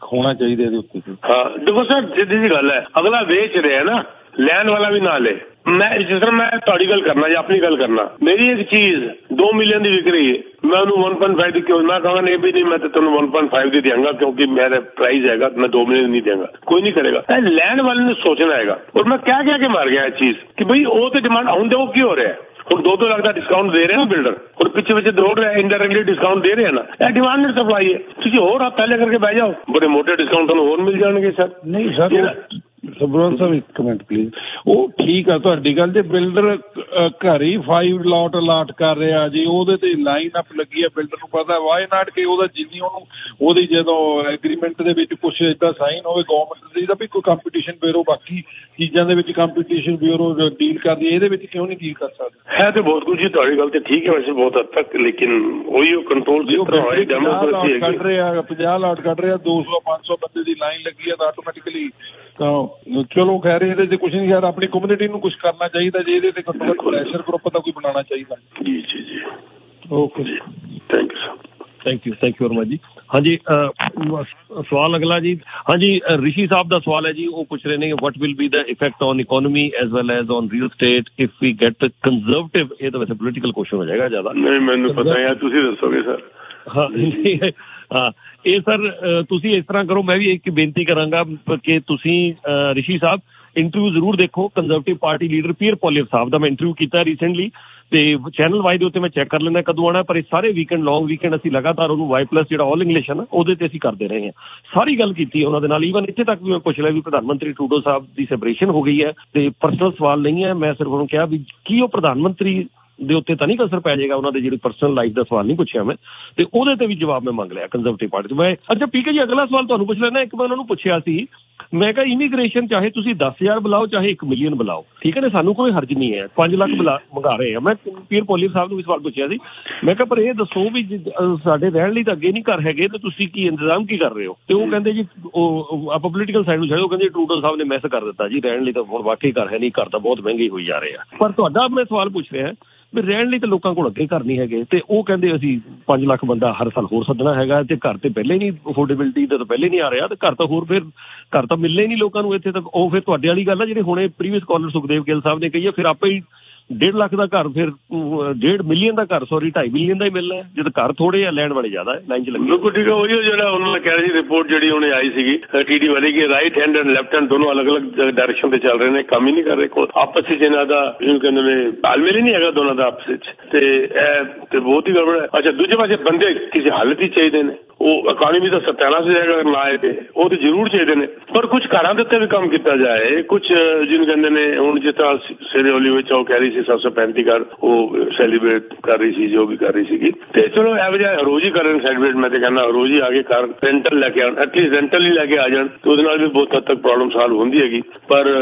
ਹੋਣਾ ਚਾਹੀਦਾ ਇਹਦੇ ਉੱਤੇ। ਹਾਂ ਦੇਖੋ ਸਰ, ਸਿੱਧੀ ਜੀ ਗੱਲ ਹੈ, ਅਗਲਾ ਵੇਚ ਰਿਹਾ ਨਾ, ਲੈਣ ਵਾਲਾ ਵੀ ਨਾ ਲੈ। ਮੈਂ ਜਿਸ ਤਰ੍ਹਾਂ ਮੈਂ ਤੁਹਾਡੀ ਗੱਲ ਕਰਨਾ ਜਾਂ ਆਪਣੀ ਗੱਲ ਕਰਨਾ, ਮੇਰੀ ਇੱਕ ਚੀਜ਼ 2 ਮਿਲੀਅਨ ਦੀ ਵਿਕ ਰਹੀ ਹੈ, ਮੈਂ ਉਹਨੂੰ 1.5 ਦੀ ਕਿਉਂ, ਮੈਂ ਕਹਾਂਗਾ ਨਹੀਂ ਵੀ ਨਹੀਂ, ਮੈਂ ਤਾਂ ਤੁਹਾਨੂੰ 1.5 ਦੀ ਦਿਆਂਗਾ ਕਿਉਂਕਿ ਮੇਰਾ ਪ੍ਰਾਈਸ ਹੈਗਾ, ਮੈਂ 2 ਮਿਲੀਅਨ ਨਹੀਂ ਦਿਆਂਗਾ। ਕੋਈ ਨਹੀਂ ਕਰੇਗਾ, ਲੈਣ ਵਾਲੇ ਨੇ ਸੋਚਣਾ ਹੈਗਾ। ਔਰ ਮੈਂ ਕਹਿ ਕੇ ਮਾਰ ਗਿਆ ਇਹ ਚੀਜ਼ ਕਿ ਬਈ ਉਹ ਤੇ ਡਿਮਾਂਡ ਹੁੰਦੇ, ਉਹ ਕੀ ਹੋ ਰਿਹਾ ਹੁਣ 2-2 ਲੱਖ ਦਾ ਡਿਸਕਾਊਂਟ ਦੇ ਰਹੇ ਨਾ ਬਿਲਡਰ, ਔਰ ਪਿੱਛੇ ਦੌੜ ਰਿਹਾ, ਇੰਡਾਇਰੈਕਟਲੀ ਡਿਸਕਾਊਂਟ ਦੇ ਰਹੇ ਨਾ। ਇਹ ਡਿਮਾਂਡ ਐਂਡ ਸਪਲਾਈ ਹੈ। ਤੁਸੀਂ ਹੋਰ ਪਹਿਲੇ ਕਰਕੇ ਬਹਿ ਜਾਓ, ਬੜੇ ਮੋਟੇ ਡਿਸਕਾਊਂਟ ਤੁਹਾਨੂੰ ਹੋਰ ਮਿਲ ਜਾਣਗੇ ਸਰ। ਨਹੀਂ ਸਰ ਸਬਰਵਾਲ ਸਾਹਿਬ ਇੱਕ ਮਿੰਟ ਪਲੀਜ਼। ਉਹ ਠੀਕ ਆ ਤੁਹਾਡੀ ਗੱਲ, ਜੇ ਬਿਲਡਰ ਘਰ ਹੀ 5 ਲਾਟ ਅਲਾਟ ਕਰ ਰਿਹਾ ਜੀ, ਉਹਦੇ ਤੇ ਲਾਈਨ ਅਪ ਲੱਗੀ ਆ, ਬਿਲਡਰ ਨੂੰ ਪਤਾ ਵਾਈ ਨਾਟ ਕਿ ਉਹਦਾ ਜਿੰਨੀ ਉਹਨੂੰ ਉਹਦੀ ਜਦੋਂ ਐਗਰੀਮੈਂਟ ਦੇ ਵਿੱਚ ਕੁਛ ਏਦਾਂ ਸਾਈਨ ਹੋਵੇ ਗਵਰਨਮੈਂਟ ਦੀ ਦਾ ਵੀ ਕੋਈ ਕੰਪੀਟੀਸ਼ਨ ਬਿਊਰੋ ਬਾਕੀ ਚੀਜ਼ਾਂ ਦੇ ਵਿੱਚ ਕੰਪੀਟੀਸ਼ਨ ਬਿਊਰੋ ਡੀਲ ਕਰਦੀ, ਇਹਦੇ ਵਿੱਚ ਕਿਉਂ ਨਹੀਂ ਡੀਲ ਕਰ ਸਕਦੇ? ਹੈ ਤਾਂ ਬਹੁਤ ਕੁਝ ਜੀ, ਤੁਹਾਡੀ ਗੱਲ ਤੇ ਠੀਕ ਹੈ ਵੈਸੇ ਬਹੁਤ ਹੱਦ ਤੱਕ, ਲੇਕਿਨ ਉਹੀ ਉਹ ਕੰਟਰੋਲ ਡੈਮੋਕ੍ਰੇਸੀ ਕੱਢ ਰਿਹਾ, 50 ਲਾਟ ਕੱਢ ਰਿਹਾ, 200-500 ਬੰਦੇ ਦੀ ਲਾਈਨ ਲੱਗੀ ਆ ਤਾਂ ਆਟੋਮੈਟਿਕਲੀ ਤਾਂ ਚਲੋ ਖੈਰ ਇਹਦੇ ਤੇ ਕੁਛ ਨਹੀਂ ਯਾਰ, ਆਪਣੀ ਕਮਿਊਨਿਟੀ ਨੂੰ ਕੁਛ ਕਰਨਾ ਚਾਹੀਦਾ ਜੀ, ਇਹਦੇ ਤੇ ਘੱਟੋ ਘੱਟ ਪ੍ਰੈਸ਼ਰ ਗਰੁੱਪ ਦਾ ਕੋਈ ਬਣਾਉਣਾ ਚਾਹੀਦਾ। ਜੀ ਓਕੇ ਜੀ, thank you sir. Thank you Verma ji. ਹਾਂਜੀ ਸਵਾਲ ਅਗਲਾ ਜੀ। ਹਾਂਜੀ ਰਿਸ਼ੀ ਸਾਹਿਬ ਦਾ ਸਵਾਲ ਹੈ ਜੀ, ਉਹ ਪੁੱਛ ਰਹੇ ਨੇ what will be the effect on economy as well as on real estate if we get conservative. ਇਹ ਤਾਂ ਵੈਸੇ ਪੋਲੀਟੀਕਲ ਕੁਐਸਚਨ ਹੋ ਜਾਏਗਾ ਜ਼ਿਆਦਾ। ਨਹੀਂ ਮੈਨੂੰ ਪਤਾ ਹੈ, ਤੁਸੀਂ ਦੱਸੋਗੇ ਸਰ। ਹਾਂ ਇਹ ਸਰ ਤੁਸੀਂ ਇਸ ਤਰ੍ਹਾਂ ਕਰੋ, ਮੈਂ ਵੀ ਇੱਕ ਬੇਨਤੀ ਕਰਾਂਗਾ ਕਿ ਤੁਸੀਂ ਰਿਸ਼ੀ ਸਾਹਿਬ ਇੰਟਰਵਿਊ ਜ਼ਰੂਰ ਦੇਖੋ। ਕੰਜ਼ਰਵੇਟਿਵ ਪਾਰਟੀ ਲੀਡਰ ਪੀਅਰ ਪੋਲੀਅਰ ਸਾਹਿਬ ਦਾ ਮੈਂ ਇੰਟਰਵਿਊ ਕੀਤਾ ਰੀਸੈਂਟਲੀ, ਤੇ ਚੈਨਲ ਵਾਈ ਦੇ ਉੱਤੇ ਮੈਂ ਚੈੱਕ ਕਰ ਲੈਂਦਾ ਕਦੋਂ ਆਉਣਾ, ਪਰ ਇਹ ਸਾਰੇ ਵੀਕਐਂਡ ਲੌਂਗ ਵੀਕਐਂਡ ਅਸੀਂ ਲਗਾਤਾਰ ਉਹਨੂੰ Y+ ਜਿਹੜਾ ਆਲ ਇੰਗਲਿਸ਼ ਹੈ ਨਾ ਉਹਦੇ ਤੇ ਅਸੀਂ ਕਰਦੇ ਰਹੇ ਹਾਂ। ਸਾਰੀ ਗੱਲ ਕੀਤੀ ਉਹਨਾਂ ਦੇ ਨਾਲ, ਈਵਨ ਇੱਥੇ ਤੱਕ ਵੀ ਮੈਂ ਪੁੱਛ ਲਿਆ ਵੀ ਪ੍ਰਧਾਨ ਮੰਤਰੀ ਟਰੂਡੋ ਸਾਹਿਬ ਦੀ ਸੈਪਰੇਸ਼ਨ ਹੋ ਗਈ ਹੈ, ਤੇ ਪਰਸਨਲ ਸਵਾਲ ਨਹੀਂ ਹੈ। ਮੈਂ ਸਿਰਫ ਉਹਨੂੰ ਕਿਹਾ ਵੀ ਕੀ ਉਹ ਪ੍ਰਧਾਨ ਮੰਤਰੀ ਦੇ ਉੱਤੇ ਤਾਂ ਨਹੀਂ ਅਸਰ ਪੈ ਜਾਏਗਾ, ਉਹਨਾਂ ਦੇ ਜਿਹੜੀ ਪਰਸਨਲ ਲਾਈਫ ਦਾ ਸਵਾਲ ਨਹੀਂ ਪੁੱਛਿਆ ਮੈਂ, ਤੇ ਉਹਦੇ ਤੇ ਵੀ ਜਵਾਬ ਮੈਂ ਮੰਗ ਲਿਆ ਕੰਜ਼ਰਵੇਟਿਵ ਪਾਰਟੀ ਤੋਂ। ਮੈਂ ਅੱਛਾ ਪੀਕੇ ਜੀ ਅਗਲਾ ਸਵਾਲ ਤੁਹਾਨੂੰ ਪੁੱਛ ਲੈਣਾ। ਇੱਕ ਮੈਂ ਉਹਨਾਂ ਨੂੰ ਪੁੱਛਿਆ ਸੀ, ਮੈਂ ਕਿਹਾ ਇਮੀਗ੍ਰੇਸ਼ਨ ਚਾਹੇ ਤੁਸੀਂ 10,000 ਬੁਲਾਓ ਚਾਹੇ 1 ਮਿਲੀਅਨ ਬੁਲਾਓ, ਠੀਕ ਹੈ ਨਾ, ਸਾਨੂੰ ਕੋਈ ਹਰਜ ਨਹੀਂ ਹੈ, 5 ਲੱਖ ਮੰਗਾ ਰਹੇ ਆ। ਮੈਂ ਪੀਅਰ ਪੋਲੀਅਰ ਸਾਹਿਬ ਨੂੰ ਵੀ ਸਵਾਲ ਪੁੱਛਿਆ ਸੀ, ਮੈਂ ਕਿਹਾ ਪਰ ਇਹ ਦੱਸੋ ਵੀ ਸਾਡੇ ਰਹਿਣ ਲਈ ਤਾਂ ਅੱਗੇ ਨਹੀਂ ਘਰ ਹੈਗੇ, ਤੇ ਤੁਸੀਂ ਕੀ ਇੰਤਜ਼ਾਮ ਕੀ ਕਰ ਰਹੇ ਹੋ? ਤੇ ਉਹ ਕਹਿੰਦੇ ਜੀ ਉਹ ਆਪਾਂ ਪੋਲੀਟੀਕਲ ਸਾਈਡ ਨੂੰ ਛੱਡੋ, ਕਹਿੰਦੇ ਟਰੂਡੋ ਸਾਹਿਬ ਨੇ ਮੈਸ ਕਰ ਦਿੱਤਾ ਜੀ, ਰਹਿਣ ਲਈ ਤਾਂ ਹੁਣ ਵਾਕਈ ਘਰ ਹੈ ਨਹੀਂ, ਘਰ ਤਾਂ ਬਹੁਤ ਮਹਿੰਗੇ ਹੋਈ ਜਾ ਰਹੇ ਆ। ਪਰ ਤੁਹਾਡਾ ਮੈਂ ਸਵਾਲ ਪੁੱਛ ਰਿਹਾ ਵੀ ਰਹਿਣ ਲਈ ਤਾਂ ਲੋਕਾਂ ਕੋਲ ਅੱਗੇ ਘਰ ਨਹੀਂ ਹੈਗੇ, ਤੇ ਉਹ ਕਹਿੰਦੇ ਅਸੀਂ 5 ਲੱਖ ਬੰਦਾ ਹਰ ਸਾਲ ਹੋਰ ਸੱਦਣਾ ਹੈਗਾ, ਤੇ ਘਰ ਤੇ ਪਹਿਲੇ ਨਹੀਂ ਅਫੋਰਡੇਬਿਲਿਟੀ ਦਾ ਤਾਂ ਪਹਿਲੇ ਨਹੀਂ ਆ ਰਿਹਾ, ਤੇ ਘਰ ਤਾਂ ਹੋਰ ਫਿਰ ਘਰ ਤਾਂ ਮਿਲਣੇ ਨਹੀਂ ਲੋਕਾਂ ਨੂੰ ਇੱਥੇ ਤੱਕ। ਉਹ ਫਿਰ ਤੁਹਾਡੇ ਵਾਲੀ ਗੱਲ ਆ ਜਿਹੜੇ ਹੁਣੇ ਪ੍ਰੀਵੀਅਸ ਕਾਲਰ ਸੁਖਦੇਵ ਗਿੱਲ ਸਾਹਿਬ ਨੇ ਕਹੀ ਆ, ਫਿਰ ਆਪੇ ਹੀ 1.5 ਲੱਖ ਦਾ ਘਰ, ਫਿਰ 1.5 ਮਿਲੀਅਨ ਦਾ ਘਰ, 2.5 ਮਿਲੀਅਨ ਦਾ ਹੀ ਮਿਲਣਾ ਹੈ, ਜਦ ਘਰ ਥੋੜੇ ਆ ਲੈਣ ਵਾਲੇ ਜ਼ਿਆਦਾ ਲਾਈਨ 'ਚ ਲੱਗੇ। ਬਿਲਕੁਲ ਠੀਕ ਹੈ, ਉਹੀ ਜਿਹੜਾ ਉਹਨਾਂ ਨੇ ਕਹਿ ਰਹੀ ਸੀ ਰਿਪੋਰਟ ਜਿਹੜੀ ਉਹਨੇ ਆਈ ਸੀਗੀ TD ਵਾਲੀ ਕਿ right hand and left hand ਦੋਨੋਂ ਅਲੱਗ-ਅਲੱਗ ਡਾਇਰੈਕਸ਼ਨ ਤੇ ਚੱਲ ਰਹੇ ਨੇ, ਕੰਮ ਹੀ ਨਹੀਂ ਕਰ ਰਹੇ, ਆਪਸ ਵਿੱਚ ਇਹਨਾਂ ਦਾ ਜਿਹਨੂੰ ਕਹਿੰਦੇ ਨੇ ਤਾਲਮੇਲ ਹੀ ਨਹੀਂ ਹੈਗਾ ਦੋਨਾਂ ਦਾ ਆਪਸ ਵਿੱਚ, ਤੇ ਇਹ ਤੇ ਬਹੁਤ ਹੀ ਗੜਬੜ ਹੈ। ਅੱਛਾ ਦੂਜੇ ਪਾਸੇ ਬੰਦੇ ਕਿਸੇ ਹਾਲਤ ਹੀ ਚਾਹੀਦੇ ਨੇ, ਉਹ ਇਕਾਨਮੀ ਦਾ ਸਤਿਆਨਾਸ਼ ਜਾਏਗਾ ਨਾ ਆਏ ਤੇ ਉਹ ਤੇ ਜ਼ਰੂਰ ਚਾਹੀਦੇ ਨੇ, ਪਰ ਕੁਝ ਘਰਾਂ ਦੇ ਉੱਤੇ ਵੀ ਕੰਮ ਕੀਤਾ ਜਾਏ। ਕੁਝ ਜਿਹਨੂੰ ਕਹਿੰਦੇ ਨੇ ਹੁਣ ਜਿਸ ਤਰ੍ਹਾਂ ਸੇਰੇਓਲੀ ਵਿੱਚ ਉਹ ਕਹਿ ਰਹੀ ਸੀ 735 ਘਰ ਉਹ ਸੈਲੀਬ੍ਰੇਟ ਕਰ ਰਹੀ ਸੀ, ਜੋ ਵੀ ਕਰ ਰਹੀ ਸੀਗੀ, ਤੇ ਚਲੋ ਇਹ ਵਜ੍ਹਾ ਰੋਜ਼ ਹੀ ਕਰਨ ਸੈਲੀਬ੍ਰੇਟ। ਮੈਂ ਤੇ ਕਹਿੰਦਾ ਰੋਜ਼ ਹੀ ਆ ਕੇ ਕਰ ਰੈਂਟਲ ਲੈ ਕੇ ਆਉਣ, ਐਟਲੀਸਟ ਰੈਂਟਲ ਹੀ ਲੈ ਕੇ ਆ ਜਾਣ, ਤੇ ਉਹਦੇ ਨਾਲ ਵੀ ਬਹੁਤ ਹੱਦ ਤੱਕ ਪ੍ਰੋਬਲਮ ਸਾਲਵ ਹੁੰਦੀ ਹੈਗੀ। ਪਰ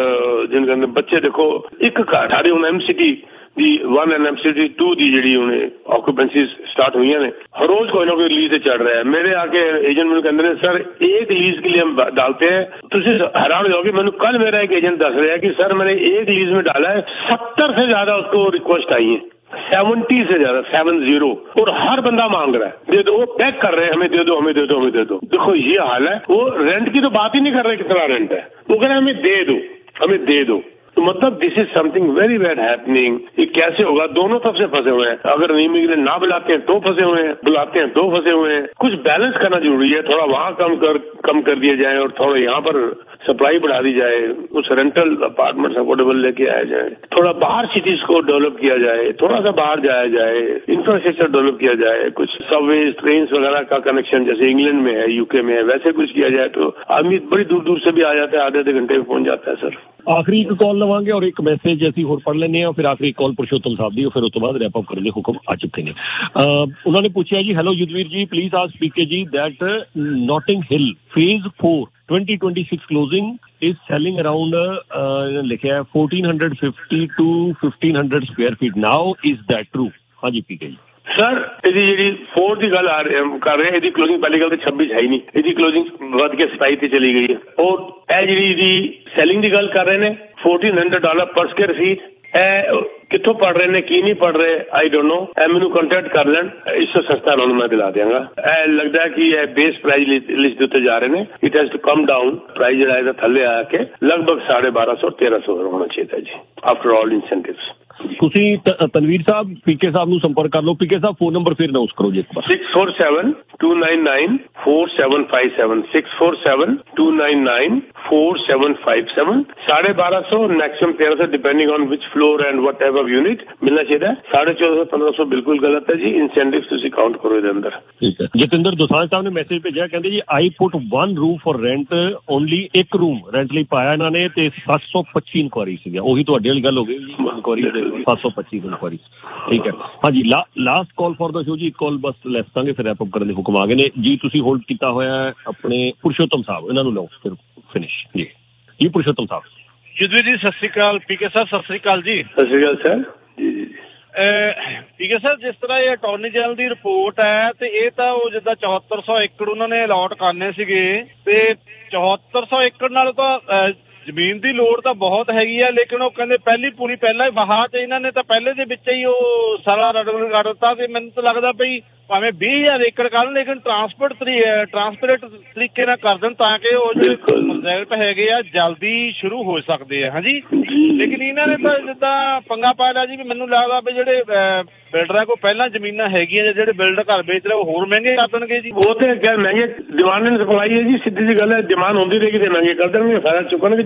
ਜਿਹਨੂੰ ਕਹਿੰਦੇ ਬੱਚੇ ਦੇਖੋ ਇੱਕ ਘਰ ਸਾਡੇ ਹੁਣ MCT ਦੀ 1 and MCT 2 ਦੀ ਜਿਹੜੀ ਉਹਨੇ ਆਕੂਪੈਂਸੀ ਸਟਾਰਟ ਹੋਈਆਂ ਨੇ, ਹਰ ਰੋਜ਼ ਕੋਈ ਨਾ ਕੋਈ ਲੀਜ਼ ਤੇ ਚੜ ਰਿਹਾ ਹੈ। ਮੇਰੇ ਆके एजेंट ਮੈਨੂੰ ਕਹਿੰਦੇ ਨੇ सर एक लीज के लिए हम डालते हैं, ਤੁਸੀਂ हैरान हो जाओगे। मैंने कल मेरा एक एजेंट दस रहा है कि सर मैंने एक लीज में डाला है, 70 से ज्यादा उसको रिक्वेस्ट आई है, 70 से ज्यादा 70, और हर बंदा मांग रहा है दे दो, वो पैक कर रहे हैं हमें दे दो हमें दे दो हमें दे दो। देखो ये हाल है, वो रेंट की तो बात ही नहीं कर रहे कितना रेंट है, वो कह रहे हैं हमें दे दो हमें दे दो। तो मतलब this is something very bad happening. ये कैसे होगा? दोनों तरफ से फंसे हुए हैं। अगर इमिग्रेंट ना बुलाते हैं तो फंसे हुए हैं, बुलाते हैं तो फंसे हुए हैं। कुछ बैलेंस करना जरूरी है। थोड़ा वहां कम कर दिया जाए और थोड़ा यहाँ पर सप्लाई बढ़ा दी जाए। कुछ रेंटल अपार्टमेंट अफोर्डेबल लेके आया जाए। थोड़ा बाहर सिटीज को डेवलप किया जाए, थोड़ा सा बाहर जाया जाए, इंफ्रास्ट्रक्चर डेवलप किया जाए, कुछ सबवे ट्रेन वगैरह का कनेक्शन जैसे इंग्लैंड में है, यूके में है, वैसे कुछ किया जाए तो आदमी बड़ी दूर दूर से भी आ जाता है, आधे घंटे में पहुंच जाता है। सर आखिरी एक कॉल लवांगे और एक मैसेज ਅਸੀਂ ਹੋਰ ਪੜ੍ਹ ਲੈਂਦੇ ਆ, ਫਿਰ ਆਖਰੀ ਕਾਲ ਪੁਰਸ਼ੋਤਮ ਸਾਹਿਬ ਦੀ, ਫਿਰ ਉਸ ਤੋਂ ਬਾਅਦ ਰੈਪ ਅਪ ਕਰਨ ਦੇ ਹੁਕਮ ਆ ਚੁੱਕੇ ਨੇ। ਉਹਨਾਂ ਨੇ ਪੁੱਛਿਆ ਜੀ, ਹੈਲੋ ਯੁਧਵੀਰ ਜੀ, ਪਲੀਜ਼ ਆਸਕ ਪੀਕੇ ਜੀ that Notting Hill phase 4 2026 closing is selling around ਲਿਖਿਆ ਹੈ 1450 to 1500 square feet now, is that true? ਹਾਂਜੀ ਪੀਕੇ ਜੀ। ਸਰ ਇਹਦੀ ਜਿਹੜੀ 4 ਦੀ ਗੱਲ ਕਰ ਰਹੇ, ਇਹਦੀ ਕਲੋਜ਼ਿੰਗ ਪਹਿਲੀ ਗੱਲ ਤਾਂ 26 ਹੈ ਹੀ ਨਹੀਂ, ਇਹਦੀ ਕਲੋਜ਼ਿੰਗ ਵੱਧ ਕੇ 27 ਤੇ ਚਲੀ ਗਈ ਹੈ। ਔਰ ਇਹ ਜਿਹੜੀ ਇਹਦੀ ਸੈਲਿੰਗ ਦੀ ਗੱਲ ਕਰ ਰਹੇ ਨੇ $1400 ਪਰ ਸਕੁਅਰ ਫੀਟ, ਇਹ ਕਿੱਥੋਂ ਪੜ ਰਹੇ ਨੇ ਕੀ ਨਹੀਂ ਪੜ ਰਹੇ ਆਈ ਡੋਂਟ ਨੋ। ਇਹ ਮੈਨੂੰ ਕੰਟੈਕਟ ਕਰ ਲੈਣ, ਇਸ ਤੋਂ ਸਸਤਾ ਉਹਨਾਂ ਨੂੰ ਮੈਂ ਦਿਲਾ ਦਿਆਂਗਾ। ਇਹ ਲੱਗਦਾ ਹੈ ਕਿ ਇਹ ਬੇਸ ਪ੍ਰਾਈਸ ਲਿਸਟ ਦੇ ਉੱਤੇ ਜਾ ਰਹੇ ਨੇ। It has to come down, price ਜਿਹੜਾ ਇਹਦਾ ਥੱਲੇ ਆ ਕੇ ਲਗਭਗ 1250-1300 ਹੋਣਾ ਚਾਹੀਦਾ ਜੀ ਆਫਟਰ ਆਲ ਇਨਸੈਂਟਿਵਸ। ਤੁਸੀਂ ਤਨਵੀਰ ਸਾਹਿਬ ਪੀਕੇ ਸਾਹਿਬ ਨੂੰ ਸੰਪਰਕ ਕਰ ਲਓ। ਪੀਕੇ ਸਾਹਿਬ ਫੋਨ ਨੰਬਰ ਫਿਰ ਅਨਾਉਂਸ ਕਰੋ ਜੀ ਇੱਕ ਵਾਰ। 647-299-4757 647-299-4757 1250 maximum 1300 depending on which floor and what ever unit मिलना चाहिए। 1450-1500 ਬਿਲਕੁਲ ਗਲਤ ਹੈ ਜੀ। ਇਨਸੈਂਟਿਵਸ ਤੁਸੀਂ ਕਾਊਂਟ ਕਰੋ ਇਹਦੇ ਅੰਦਰ। ਠੀਕ ਹੈ। ਜਤਿੰਦਰ ਦੋਸਾਂਝ ਸਾਹਿਬ ਨੇ ਮੈਸੇਜ ਭੇਜਿਆ, ਕਹਿੰਦੇ ਜੀ ਆਈ ਪੁੱਟ 1 room ਫॉर ਰੈਂਟ ਓਨਲੀ, ਇੱਕ ਰੂਮ ਰੈਂਟ ਲਈ ਪਾਇਆ ਇਹਨਾਂ ਨੇ ਤੇ 725 ਇਨਕੁਆਰੀ ਸੀਗਾ। ਉਹੀ ਤੁਹਾਡੇ ਵਾਲੀ ਗੱਲ ਹੋ ਗਈ ਜੀ, ਇਨਕੁਆਰੀ ਦੇ 725 ਇਨਕੁਆਰੀ। ਠੀਕ ਹੈ ਹਾਂਜੀ। Last call for the show ਜੀ, ਇੱਕ ਕਾਲ ਬਸ ਲੈ ਸਕਾਂਗੇ ਫਿਰ ਰੈਪ ਅਪ ਕਰਨ ਦੇ ਹੁਕਮ ਆ ਗਏ ਨੇ ਜੀ। ਤੁਸੀਂ ਹੋਲਡ ਕੀਤਾ ਹੋਇਆ ਆਪਣੇ ਪੁਰਸ਼ੋਤਮ ਸਾਹਿਬ, ਇਹਨਾਂ ਨੂੰ ਲਓ ਫਿਰ ਫਿਨਿਸ਼ ਜੀ। ਜੀ ਪੁਰਸ਼ੋਤਮ ਸਾਹਿਬ। ਯੁਧਵੀਰ ਜੀ ਸਤਿ ਸ਼੍ਰੀ ਅਕਾਲ। ਪੀਕੇ ਸਾਹਿਬ ਸਤਿ ਸ਼੍ਰੀ ਅਕਾਲ ਜੀ। ਸਤਿ ਸ਼੍ਰੀ ਅਕਾਲ ਸਰ। ਜੀ ਜੀ ਪੀਕੇ ਸਾਹਿਬ, ਜਿਸ ਤਰ੍ਹਾਂ ਇਹ ਅਟਾਰਨੀ ਜਨਰਲ ਦੀ ਰਿਪੋਰਟ ਹੈ ਤੇ ਇਹ ਤਾਂ ਉਹ ਜਿੱਦਾਂ 7400 ਏਕੜ ਉਹਨਾਂ ਨੇ ਅਲਾਟ ਕਰਨੇ ਸੀਗੇ ਤੇ 7400 ਏਕੜ ਨਾਲ ਤਾਂ ਜ਼ਮੀਨ ਦੀ ਲੋੜ ਤਾਂ ਬਹੁਤ ਹੈਗੀ ਆ, ਲੇਕਿਨ ਉਹ ਕਹਿੰਦੇ ਪਹਿਲੀ ਪੂਰੀ ਪਹਿਲਾਂ ਹੀ ਵਹਾ ਤੇ ਇਹਨਾਂ ਨੇ ਤਾਂ ਪਹਿਲੇ ਦੇ ਵਿੱਚ ਹੀ ਉਹ ਸਾਰਾ ਰਗੜ ਕਰ ਦਿੱਤਾ। ਤੇ ਮੈਨੂੰ ਤਾਂ ਲੱਗਦਾ ਪਈ ਭਾਵੇਂ 20,000 ਏਕੜ ਕਰਨ, ਲੇਕਿਨ ਟਰਾਂਸਪੇਰੈਂਟ ਤਰੀਕੇ ਨਾਲ ਕਰ ਦੇਣ ਤਾਂ ਕਿ ਉਹ ਜਿਹੜੇ ਪ੍ਰੋਜੈਕਟ ਹੈਗੇ ਆ ਜਲਦੀ ਸ਼ੁਰੂ ਹੋ ਸਕਦੇ ਆ। ਹਾਂਜੀ, ਲੇਕਿਨ ਇਹਨਾਂ ਨੇ ਤਾਂ ਜਿੱਦਾਂ ਪੰਗਾ ਪਾ ਲਿਆ ਜੀ ਵੀ ਮੈਨੂੰ ਲੱਗਦਾ ਵੀ ਜਿਹੜੇ ਬਿਲਡਰਾਂ ਕੋਲ ਪਹਿਲਾਂ ਜ਼ਮੀਨਾਂ ਹੈਗੀਆਂ ਜਾਂ ਜਿਹੜੇ ਬਿਲਡਰ ਘਰ ਵੇਚ ਰਹੇ ਉਹ ਹੋਰ ਮਹਿੰਗੇ ਕਰ ਦੇਣਗੇ ਜੀ। ਉਹ ਤੇ ਖੈਰ ਮਹਿੰਗੇ, ਡਿਮਾਂਡ ਐਂਡ ਸਪਲਾਈ ਹੈ ਜੀ, ਸਿੱਧੀ ਜੀ ਗੱਲ ਹੈ। ਡਿਮਾਂਡ ਹੁੰਦੀ ਰਹੇਗੀ ਤੇ ਮਹਿੰਗੇ ਕਰ ਦੇਣਗੇ, ਫਾਇਦਾ ਚੁੱਕਣਗੇ।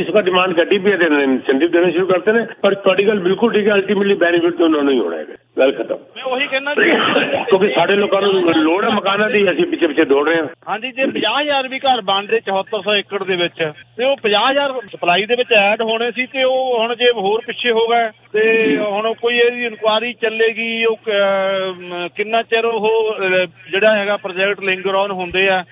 ਇਸ ਵਾਰ ਡਿਮਾਂਡ ਘਟੀ ਪਈ ਹੈ, ਇਨਸੈਂਟਿਵ ਦੇਣੇ ਸ਼ੁਰੂ ਕਰਤੇ ਨੇ। ਪਰ ਤੁਹਾਡੀ ਗੱਲ ਬਿਲਕੁਲ ਠੀਕ ਹੈ, ਅਲਟੀਮੇਟਲੀ ਬੈਨੀਫਿਟ ਤਾਂ ਉਹਨਾਂ ਨੂੰ ਹੀ ਹੋਣਾ ਹੈ। ਗੱਲ ਖਤਮ। ਮੈਂ ਉਹੀ ਕਹਿਣਾ ਕਿਉਂਕਿ ਸਾਡੇ ਲੋਕਾਂ ਨੂੰ ਲੋੜ ਹੈ ਮਕਾਨਾਂ ਦੀ, ਅਸੀਂ ਪਿੱਛੇ ਦੌੜ ਰਹੇ ਹਾਂ। ਹਾਂਜੀ, ਜੇ 50,000 ਵੀ ਘਰ ਬਣਦੇ 7400 ਏਕੜ ਦੇ ਵਿੱਚ ਤੇ ਉਹ 50,000 ਸਪਲਾਈ ਦੇ ਵਿੱਚ ਐਡ ਹੋਣੇ ਸੀ ਤੇ ਉਹ ਹੁਣ ਜੇ ਹੋਰ ਪਿੱਛੇ ਹੋ ਗਏ ਤੇ ਹੁਣ ਕੋਈ ਇਹਦੀ ਇਨਕੁਆਰੀ ਚੱਲੇਗੀ। ਉਹ ਕਿੰਨਾ ਚਿਰ ਉਹ ਜਿਹੜਾ ਹੈਗਾ ਪ੍ਰੋਜੈਕਟ ਲਿੰਗਰ ਔਨ ਹੁੰਦੇ ਆ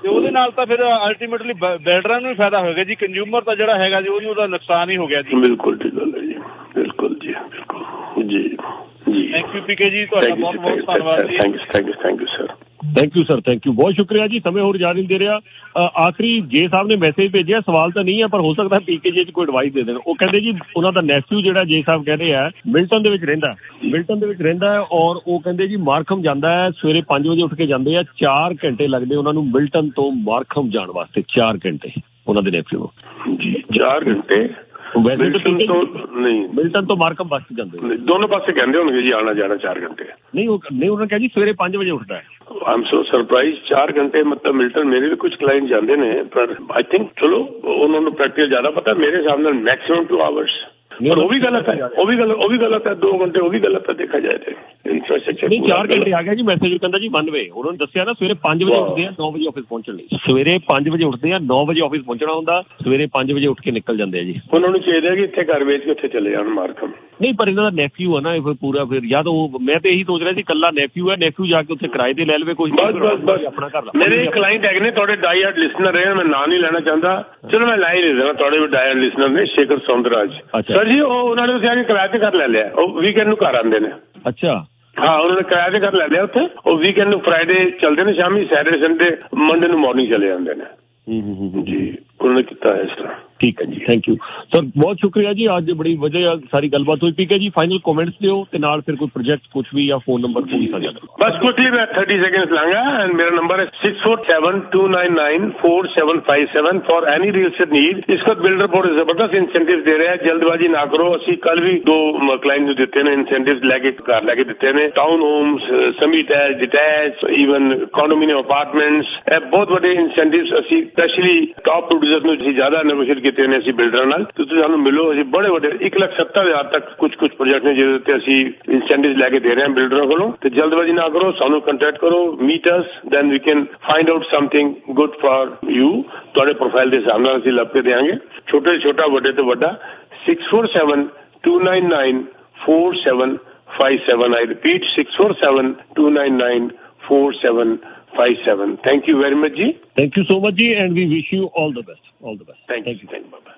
ਤੇ ਉਹਦੇ ਨਾਲ ਤਾਂ ਫਿਰ ਅਲਟੀਮੇਟਲੀ ਬਿਲਡਰਾਂ ਨੂੰ ਹੀ ਫਾਇਦਾ ਹੋਏਗਾ ਜੀ। ਕੰਜ਼ਿਊਮਰ ਤਾਂ ਜਿਹੜਾ ਹੈਗਾ ਜੀ ਉਹਨੂੰ ਉਹਦਾ ਨੁਕਸਾਨ ਹੀ ਹੋ ਗਿਆ ਜੀ। ਬਿਲਕੁਲ ਠੀਕ ਗੱਲ ਹੈ ਜੀ, ਬਿਲਕੁਲ ਜੀ, ਬਿਲਕੁਲ ਜੀ ਜੀ। ਥੈਂਕ ਯੂ ਪੀਕੇ ਜੀ, ਤੁਹਾਡਾ ਬਹੁਤ ਬਹੁਤ ਧੰਨਵਾਦ ਜੀ। Thank you sir. Thank you sir, thank you, ਬਹੁਤ ਸ਼ੁਕਰੀਆ ਜੀ। ਸਮੇਂ ਹੋਰ ਜਾ ਨਹੀਂ ਦੇ ਰਿਹਾ। ਆਖਰੀ ਜੇ ਸਾਹਿਬ ਨੇ ਮੈਸੇਜ ਭੇਜਿਆ, ਸਵਾਲ ਤਾਂ ਨਹੀਂ ਹੈ ਪਰ ਹੋ ਸਕਦਾ ਪੀਕੇ ਜੀ 'ਚ ਕੋਈ ਐਡਵਾਈਸ ਦੇ ਦੇਣ। ਉਹ ਕਹਿੰਦੇ ਜੀ ਉਹਨਾਂ ਦਾ ਨੈਫਿਊ ਜਿਹੜਾ ਜੇ ਸਾਹਿਬ ਕਹਿੰਦੇ ਆ ਮਿਲਟਨ ਦੇ ਵਿੱਚ ਰਹਿੰਦਾ ਹੈ ਔਰ ਉਹ ਕਹਿੰਦੇ ਜੀ ਮਾਰਕਹਮ ਜਾਂਦਾ ਹੈ, ਸਵੇਰੇ 5 ਵਜੇ ਉੱਠ ਕੇ ਜਾਂਦੇ ਆ, 4 ਘੰਟੇ ਲੱਗਦੇ ਉਹਨਾਂ ਨੂੰ ਮਿਲਟਨ ਤੋਂ ਮਾਰਕਹਮ ਜਾਣ ਵਾਸਤੇ। 4 ਘੰਟੇ ਉਹਨਾਂ ਦੇ ਨੈਫਿਊ ਨੂੰ ਜੀ। 4 ਘੰਟੇ ਮਿਲਟਨ ਤੋਂ ਮਾਰਕਹਮ ਬੱਸ ਜਾਂਦੇ, ਦੋਨੋਂ ਪਾਸੇ ਕਹਿੰਦੇ ਹੋਣਗੇ ਜੀ ਆਣਾ ਜਾਣਾ 4 ਘੰਟੇ। ਨਹੀਂ ਉਹਨਾਂ ਨੇ ਕਿਹਾ ਜੀ ਸਵੇਰੇ 5 ਵਜੇ ਉੱਠਦਾ ਹੈ। I am so surprise. 4 ਘੰਟੇ ਮਤਲਬ ਮਿਲਟਨ, ਮੇਰੇ ਵੀ ਕੁਝ ਕਲਾਇੰਟ ਜਾਂਦੇ ਨੇ ਪਰ ਆਈ ਥਿੰਕ ਚਲੋ ਉਹਨਾਂ ਨੂੰ ਪ੍ਰੈਕਟਿਕਲ ਜ਼ਿਆਦਾ ਪਤਾ। ਮੇਰੇ ਹਿਸਾਬ ਨਾਲ ਮੈਕਸਿਮਮ 2 ਆਵਰਸ। ਪਰ ਉਹ ਵੀ ਗਲਤ ਹੈ, ਉਹ ਵੀ ਗਲਤ ਹੈ। 2 ਘੰਟੇ ਉਹ ਵੀ ਗਲਤ ਹੈ ਦੇਖਾ ਜਾਏ ਤੇ। ਇੰਫਰਾਸਟ੍ਰਕਚਰ ਨਹੀਂ 4 ਘੰਟੇ ਆ ਗਿਆ ਜੀ ਮੈਸੇਜ। ਕਹਿੰਦਾ ਜੀ 1 ਵੇ। ਉਹਨਾਂ ਨੇ ਦੱਸਿਆ ਨਾ ਸਵੇਰੇ 5 ਵਜੇ ਉੱਠਦੇ ਆ, 9 ਵਜੇ ਆਫਿਸ ਪਹੁੰਚਣ ਲਈ। ਸਵੇਰੇ 5 ਵਜੇ ਉੱਠਦੇ ਆ, 9 ਵਜੇ ਆਫਿਸ ਪਹੁੰਚਣਾ ਹੁੰਦਾ, ਸਵੇਰੇ 5 ਵਜੇ ਉੱਠ ਕੇ ਨਿਕਲ ਜਾਂਦੇ ਆ ਜੀ। ਉਹਨਾਂ ਨੂੰ ਚਾਹੀਦਾ ਕਿ ਇੱਥੇ ਘਰ ਵੇਚ ਕੇ ਉੱਥੇ ਚਲੇ ਜਾਣ ਮਾਰਕਮ। ਨਹੀਂ ਪਰ ਇਹਨਾਂ ਦਾ ਨੈਫਿਊ ਆ ਨਾ ਇਹ ਪੂਰਾ, ਫਿਰ ਜਾਂ ਤਾਂ ਉਹ ਮੈਂ ਤਾਂ ਇਹੀ ਸੋਚ ਰਿਹਾ ਸੀ ਕੱਲਾ ਨੈਫਿਊ ਹੈ, ਨੈਫਿਊ ਜਾ ਕੇ ਉੱਥੇ ਕਿਰਾਏ ਤੇ ਲੈ ਲਵੇ ਕੋਈ ਆਪਣਾ ਘਰ। ਮੇਰੇ ਕਲਾਇੰਟ ਹੈਗੇ ਨੇ ਤੁਹਾਡੇ ਡਾਈਹਾਰਡ ਲਿਸਨਰ ਹੈ, ਮੈਂ ਨਾਂ ਨਹੀਂ ਲੈਣਾ ਚਾਹੁੰਦਾ, ਚਲੋ ਮੈਂ ਲਾ ਹੀ ਨਹੀਂ ਦੇਣਾ। ਤੁਹਾਡੇ ਵੀ ਡਾਈਹਾਰਡ ਲਿਸਨਰ ਨੇ ਸ਼ੇਖਰ ਸੌਂਦਰਾਜ ਸਰ ਜੀ। ਉਹ ਉਹਨਾਂ ਨੇ ਸਿਆਣੀ ਕਿਰਾਏ ਤੇ ਘਰ ਲੈ ਲਿਆ, ਉਹ ਵੀਕਐਂਡ ਨੂੰ ਘਰ ਆਉਂਦੇ ਨੇ। ਅੱਛਾ ਹਾਂ, ਉਹਨਾਂ ਨੇ ਕਿਰਾਏ ਤੇ ਘਰ ਲੈ ਲਿਆ ਉੱਥੇ। ਉਹ ਵੀਕਐਂਡ ਨੂੰ ਫਰਾਈਡੇ ਚੱਲਦੇ ਨੇ ਸ਼ਾਮੀ, ਸੈਟਰਡੇ ਸੰਡੇ, ਮੰਡੇ ਨੂੰ ਮਾਰਨਿੰਗ ਚਲੇ ਜਾਂਦੇ ਨੇ ਜੀ। ਉਹਨਾਂ ਨੇ ਕੀਤਾ ਹੈ ਇਸ ਤਰ੍ਹਾਂ। ਠੀਕ ਹੈ ਜੀ, ਥੈਂਕ ਯੂ ਸਰ, ਬਹੁਤ ਸ਼ੁਕਰੀਆ ਜੀ। ਅੱਜ ਬੜੀ ਵਜ੍ਹਾ ਸਾਰੀ ਗੱਲਬਾਤ ਹੋਈ। ਪੀਕੇ ਜੀ ਫਾਈਨਲ ਕਮੈਂਟਸ ਦਿਓ ਤੇ ਨਾਲ ਫਿਰ ਕੋਈ ਪ੍ਰੋਜੈਕਟ ਕੁਝ ਵੀ ਜਾਂ ਫੋਨ ਨੰਬਰ ਕੋਈ ਸਾਂਝਾ ਕਰੋ। बस क्विकली मैं 30 सेकंड्स लाऊंगा एंड मेरा नंबर है 6472994757 for any real estate need. इसका बिल्डर बहुत जबरदस्त इंसेंटिव दे रहे हैं, जल्दबाजी ना करो। ਅਸੀਂ ਕੱਲ ਵੀ 2 क्लाइंट ਨੂੰ ਦਿੱਤੇ ਨੇ इंसेंटिव ਲੈ ਕੇ, ਘਰ ਲੈ ਕੇ ਦਿੱਤੇ ਨੇ, town homes, semi attach, detach, even condominium apartments. ਇਹ ਬਹੁਤ ਵੱਡੇ इंसेंटिव्स ਅਸੀਂ ਸਪੈਸ਼ਲੀ ਟਾਪ ਪ੍ਰੋਡਿਊਸਰ ਨੂੰ ਅਸੀਂ ਜ਼ਿਆਦਾ ਨੈਗੋਸ਼ੀਏਟ ਕੀਤੇ ਨੇ ਅਸੀਂ ਬਿਲਡਰਾਂ ਨਾਲ। ਤੁਸੀਂ ਸਾਨੂੰ ਮਿਲੋ, ਅਸੀਂ ਬੜੇ ਵੱਡੇ 1,70,000 ਤੱਕ ਕੁਝ ਪ੍ਰੋਜੈਕਟ ਨੇ ਜਿਹਦੇ ਉੱਤੇ ਅਸੀਂ इंसेंटिव ਲੈ ਕੇ ਦੇ ਰਹੇ ਹਾਂ ਬਿਲਡਰਾਂ ਕੋਲੋਂ। ਤੇ ਜਲਦਬਾਜ਼ੀ ਨਾ ਕਰੋ, ਸਾਨੂੰ ਕੰਟੈਕਟ ਕਰੋ, meet us, then we can find out something good for you. ਤੁਹਾਡੇ ਪ੍ਰੋਫਾਈਲ ਦੇ ਹਿਸਾਬ ਨਾਲ ਅਸੀਂ ਲੱਭ ਕੇ ਦੇਵਾਂਗੇ, ਛੋਟੇ ਤੋਂ ਛੋਟਾ, ਵੱਡੇ ਤੋਂ ਵੱਡਾ। 6472994757। I repeat 6472994757। Thank you very much ji। Thank you so much ji and we wish you all the best. All the best. Thank you. Bye bye।